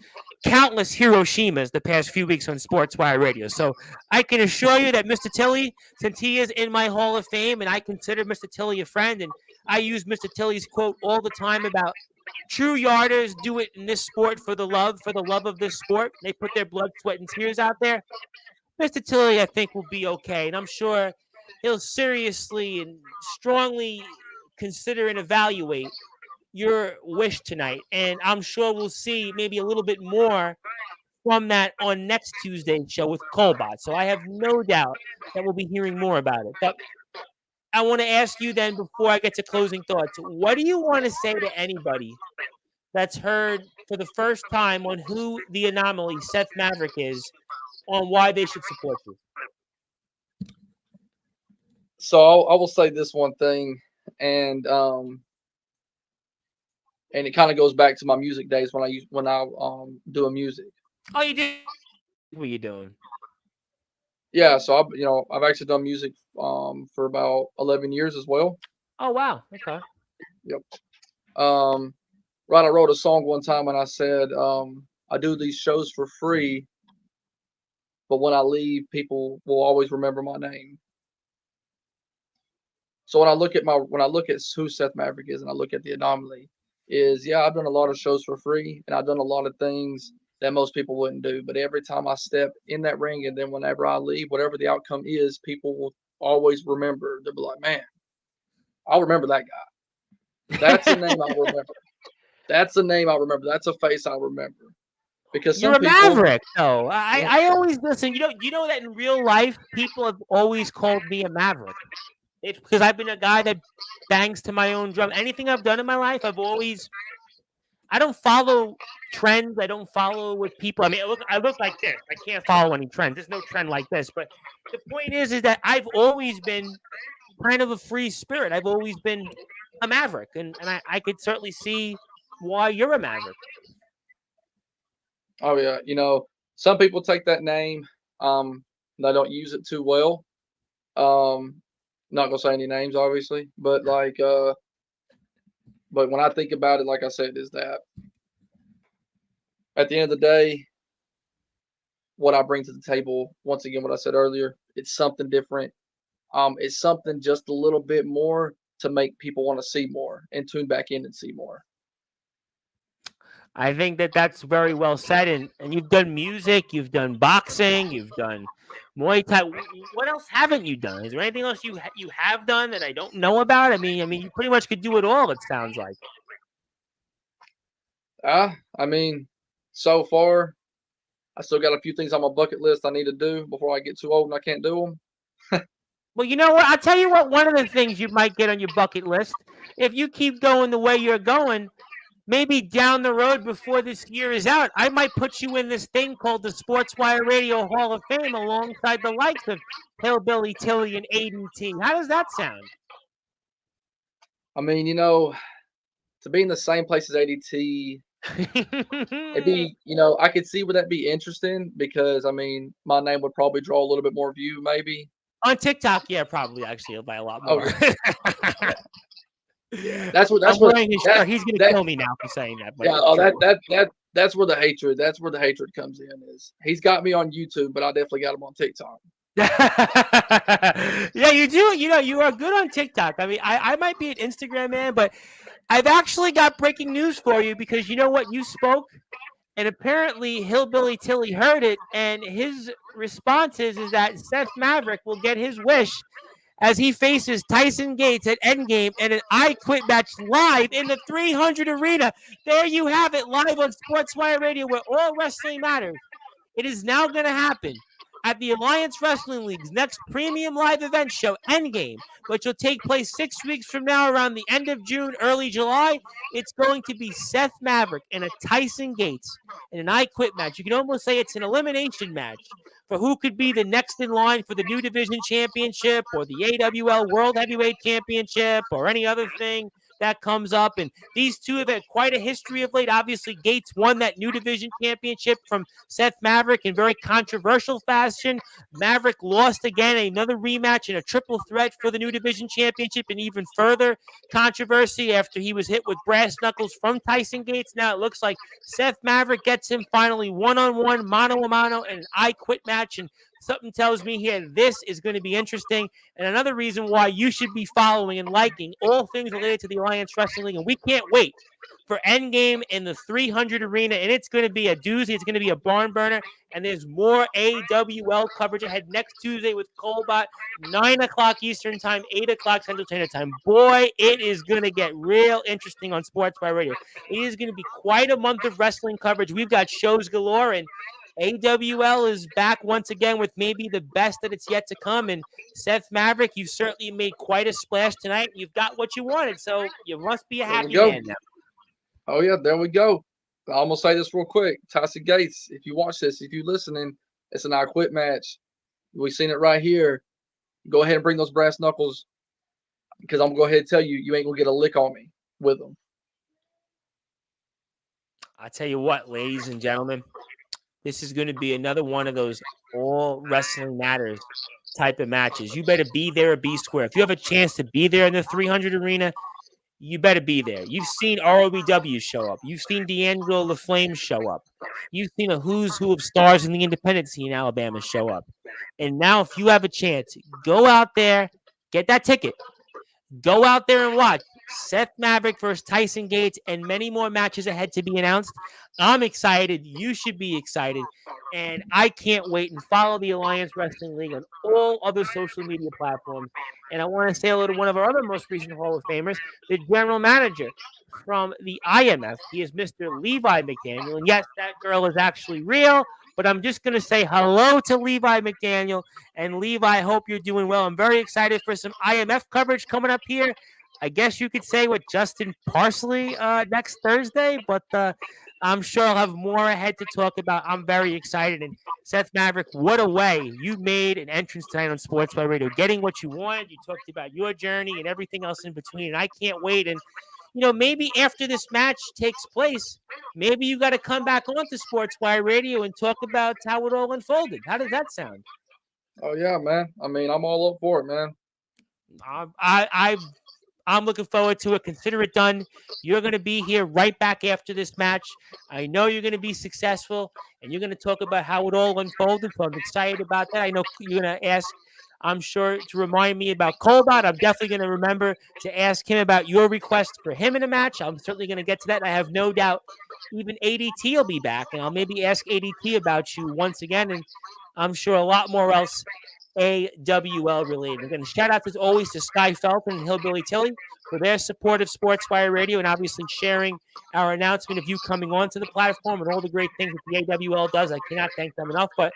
countless Hiroshimas the past few weeks on Sportswire Radio. So I can assure you that Mr. Tilly, since he is in my Hall of Fame and I consider Mr. Tilly a friend, and I use Mr. Tilly's quote all the time about true yarders do it in this sport for the love of this sport. They put their blood, sweat, and tears out there. Mr. Tilly, I think, will be okay. And I'm sure he'll seriously and strongly consider and evaluate your wish tonight. And I'm sure we'll see maybe a little bit more from that on next Tuesday's show with Colbot. So I have no doubt that we'll be hearing more about it. But I want to ask you then, before I get to closing thoughts, what do you want to say to anybody that's heard for the first time on who the anomaly Seth Maverick is, on why they should support you? So I will say this one thing, and it kind of goes back to my music days when I doing music. Oh, you did. What are you doing? Yeah, so I've actually done music for about 11 years as well. Oh wow. Okay. Yep. Right, I wrote a song one time and I said, I do these shows for free, but when I leave, people will always remember my name. So when I look at who Seth Maverick is and I look at the anomaly, is, yeah, I've done a lot of shows for free, and I've done a lot of things that most people wouldn't do. But every time I step in that ring, and then whenever I leave, whatever the outcome is, people will always remember. They'll be like, man, I'll remember that guy. That's a name I'll remember. That's a name I'll remember. That's a face I'll remember. Because You're some a people, Maverick, though. yeah, I always listen. You know that in real life, people have always called me a Maverick. It's because I've been a guy that bangs to my own drum. Anything I've done in my life, I don't follow trends. I don't follow what people. I mean, I look like this. I can't follow any trends. There's no trend like this. But the point is that I've always been kind of a free spirit. I've always been a Maverick, and I could certainly see why you're a Maverick. oh yeah, some people take that name, they don't use it too well. Not gonna say any names, obviously, but but when I think about it, like I said, is that at the end of the day, what I bring to the table, once again, what I said earlier, it's something different. It's something just a little bit more to make people want to see more and tune back in and see more. I think that that's very well said. And you've done music, you've done boxing, you've done Muay Thai. What else haven't you done? Is there anything else you have done that I don't know about? I mean, you pretty much could do it all. It sounds like. I mean, so far, I still got a few things on my bucket list I need to do before I get too old and I can't do them. Well, you know what? I'll tell you what. One of the things you might get on your bucket list, if you keep going the way you're going, maybe down the road before this year is out, I might put you in this thing called the Sportswire Radio Hall of Fame alongside the likes of Hillbilly Tilly and ADT. How does that sound? I mean, to be in the same place as ADT, it'd be, I could see would that be interesting because I mean, my name would probably draw a little bit more view, maybe. On TikTok, yeah, probably actually it'll buy a lot Oh, more. yeah. I'm wearing his shirt. He's gonna kill me now for saying that. But yeah. Oh, that's where the hatred. That's where the hatred comes in. Is he's got me on YouTube, but I definitely got him on TikTok. Yeah, you do. You are good on TikTok. I mean, I might be an Instagram man, but I've actually got breaking news for you because you know what? You spoke, and apparently Hillbilly Tilly heard it, and his response is that Seth Maverick will get his wish as he faces Tyson Gates at Endgame and an I Quit match live in the 300 Arena. There you have it, live on Sportswire Radio, where all wrestling matters. It is now going to happen at the Alliance Wrestling League's next premium live event show, Endgame, which will take place 6 weeks from now around the end of June, early July. It's going to be Seth Maverick and a Tyson Gates in an I Quit match. You can almost say it's an elimination match for who could be the next in line for the New Division Championship or the AWL World Heavyweight Championship or any other thing that comes up. And these two have had quite a history of late. Obviously, Gates won that New Division Championship from Seth Maverick in very controversial fashion. Maverick lost again, another rematch in a triple threat for the New Division Championship, and even further controversy after he was hit with brass knuckles from Tyson Gates. Now it looks like Seth Maverick gets him finally one-on-one, mano-a-mano, and an I Quit match. And something tells me here this is going to be interesting. And another reason why you should be following and liking all things related to the Alliance Wrestling League. And we can't wait for Endgame in the 300 Arena. And it's going to be a doozy. It's going to be a barn burner. And there's more AWL coverage ahead next Tuesday with Colbot, 9 o'clock Eastern Time, 8 o'clock Central Standard Time. Boy, it is going to get real interesting on Sportswire Radio. It is going to be quite a month of wrestling coverage. We've got shows galore, and AWL is back once again with maybe the best that it's yet to come. And Seth Maverick, you've certainly made quite a splash tonight. You've got what you wanted, so you must be a happy man now. Oh, yeah, there we go. I'm going to say this real quick. Tyson Gates, if you watch this, if you're listening, it's an I Quit match. We've seen it right here. Go ahead and bring those brass knuckles because I'm going to go ahead and tell you, you ain't going to get a lick on me with them. I tell you what, ladies and gentlemen, this is going to be another one of those all wrestling matters type of matches. You better be there or be square. If you have a chance to be there in the 300 Arena, you better be there. You've seen ROBW show up. You've seen D'Angelo the Flame show up. You've seen a who's who of stars in the independent scene in Alabama show up. And now if you have a chance, go out there, get that ticket. Go out there and watch Seth Maverick versus Tyson Gates, and many more matches ahead to be announced. I'm excited. You should be excited. And I can't wait, and follow the Alliance Wrestling League on all other social media platforms. And I want to say hello to one of our other most recent Hall of Famers, the general manager from the IMF. He is Mr. Levi McDaniel. And yes, that girl is actually real, but I'm just going to say hello to Levi McDaniel. And Levi, I hope you're doing well. I'm very excited for some IMF coverage coming up here. I guess you could say with Justin Parsley next Thursday, but I'm sure I'll have more ahead to talk about. I'm very excited. And Seth Maverick, what a way you made an entrance tonight on Sportswire Radio, getting what you wanted. You talked about your journey and everything else in between, and I can't wait. And maybe after this match takes place, maybe you got to come back onto Sportswire Radio and talk about how it all unfolded. How does that sound? Oh yeah, man. I mean, I'm all up for it, man. I'm looking forward to it. Consider it done. You're going to be here right back after this match. I know you're going to be successful, and you're going to talk about how it all unfolded. So I'm excited about that. I know you're going to ask, I'm sure, to remind me about Colbot. I'm definitely going to remember to ask him about your request for him in a match. I'm certainly going to get to that. I have no doubt even ADT will be back, and I'll maybe ask ADT about you once again, and I'm sure a lot more else AWL related. Again, shout out as always to Sky Felton and Hillbilly Tilly for their support of Sportswire Radio and obviously sharing our announcement of you coming onto the platform and all the great things that the AWL does. I cannot thank them enough. But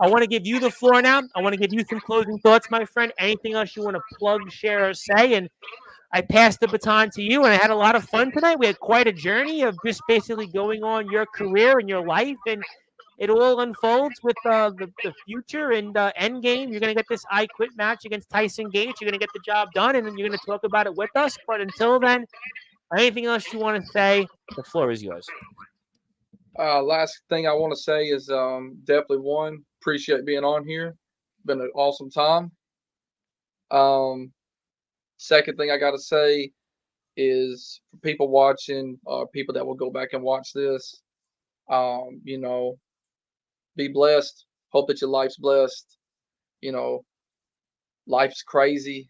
I want to give you the floor now. I want to give you some closing thoughts, my friend. Anything else you want to plug, share, or say? And I passed the baton to you, and I had a lot of fun tonight. We had quite a journey of just basically going on your career and your life, and it all unfolds with the future and end game. You're going to get this I Quit match against Tyson Gates. You're going to get the job done, and then you're going to talk about it with us. But until then, anything else you want to say, the floor is yours. Last thing I want to say is definitely appreciate being on here. Been an awesome time. Second thing I got to say is for people watching, people that will go back and watch this, be blessed. Hope that your life's blessed. Life's crazy.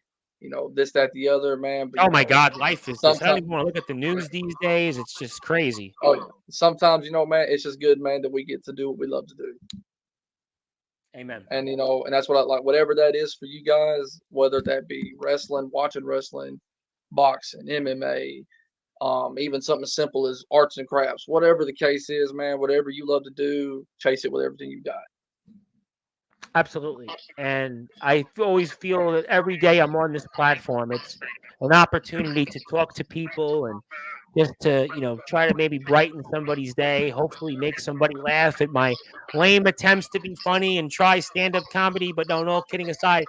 This, that, the other, man. But, oh my God, life is just, I don't even want to look at the news these days. It's just crazy. Oh, sometimes, man, it's just good, man, that we get to do what we love to do. Amen. And, and that's what I like, whatever that is for you guys, whether that be wrestling, watching wrestling, boxing, MMA, even something as simple as arts and crafts, whatever the case is, man, whatever you love to do, chase it with everything you got. Absolutely. And I always feel that every day I'm on this platform, it's an opportunity to talk to people and just to, try to maybe brighten somebody's day, hopefully make somebody laugh at my lame attempts to be funny and try stand-up comedy. But no, all kidding aside,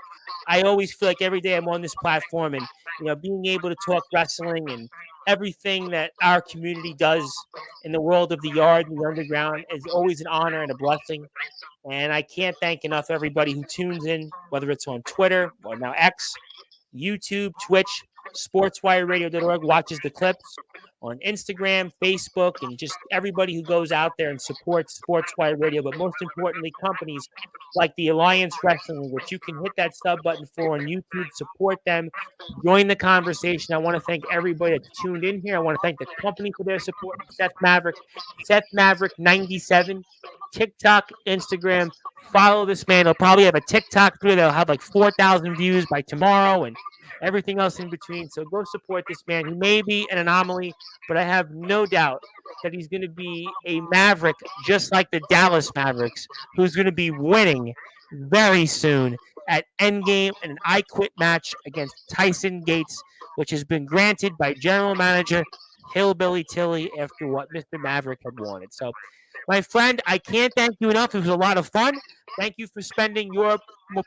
I always feel like every day I'm on this platform and, being able to talk wrestling and everything that our community does in the world of the yard and the underground is always an honor and a blessing. And I can't thank enough everybody who tunes in, whether it's on Twitter or now X, YouTube, Twitch, sportswireradio.org, watches the clips on Instagram, Facebook, and just everybody who goes out there and supports Sportswire Radio. But most importantly, companies like the Alliance Wrestling, which you can hit that sub button for on YouTube, support them, join the conversation. I want to thank everybody that's tuned in here. I want to thank the company for their support. Seth Maverick 97, TikTok, Instagram. Follow this man. He'll probably have a TikTok video that'll have like 4,000 views by tomorrow and everything else in between. So go support this man. He may be an anomaly, but I have no doubt that he's going to be a Maverick, just like the Dallas Mavericks, who's going to be winning very soon at Endgame in an I Quit match against Tyson Gates, which has been granted by General Manager Hillbilly Tilly after what Mr. Maverick had wanted. So, my friend, I can't thank you enough. It was a lot of fun. Thank you for spending your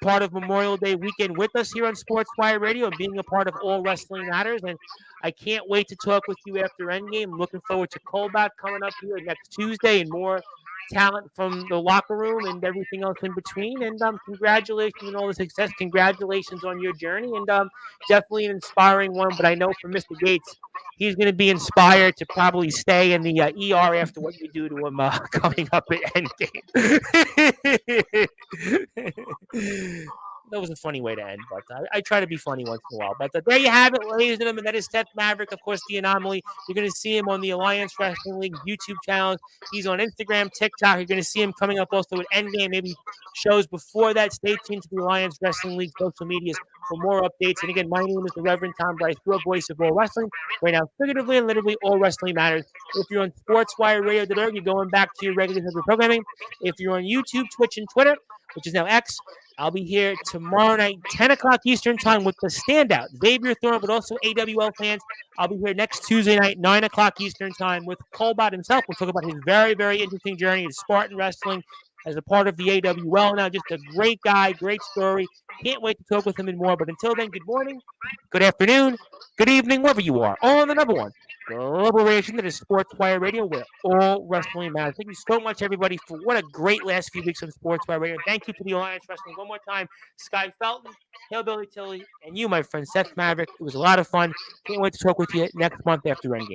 part of Memorial Day weekend with us here on Sportswire Radio and being a part of All Wrestling Matters. And I can't wait to talk with you after Endgame. I'm looking forward to Colback coming up here next Tuesday and more talent from the locker room and everything else in between. And congratulations on all the success. Congratulations on your journey. And definitely an inspiring one. But I know for Mr. Gates, he's going to be inspired to probably stay in the ER after what you do to him coming up at Endgame. The was a funny way to end, but I try to be funny once in a while. But there you have it, ladies and gentlemen. That is Seth Maverick, of course, the Anomaly. You're going to see him on the Alliance Wrestling League YouTube channels. He's on Instagram, TikTok. You're going to see him coming up also with Endgame, maybe shows before that. Stay tuned to the Alliance Wrestling League social medias for more updates. And again, my name is the Reverend Tom Bryce, your voice of all wrestling. Right now, figuratively and literally, all wrestling matters. If you're on SportsWireRadio.org, you're going back to your regular programming. If you're on YouTube, Twitch, and Twitter, which is now X, I'll be here tomorrow night, 10 o'clock Eastern time with the standout, Xavier Thorne, but also AWL fans. I'll be here next Tuesday night, 9 o'clock Eastern time with Colbot himself. We'll talk about his very, very interesting journey to Spartan Wrestling as a part of the AWL now. Just a great guy, great story. Can't wait to talk with him and more. But until then, good morning, good afternoon, good evening, wherever you are. On the number one global radio that is Sportswire Radio, where all wrestling matters. Thank you so much, everybody, for what a great last few weeks on Sportswire Radio. Thank you to the Alliance Wrestling one more time. Sky Felton, Hillbilly Tilly, and you, my friend Seth Maverick. It was a lot of fun. Can't wait to talk with you next month after Endgame.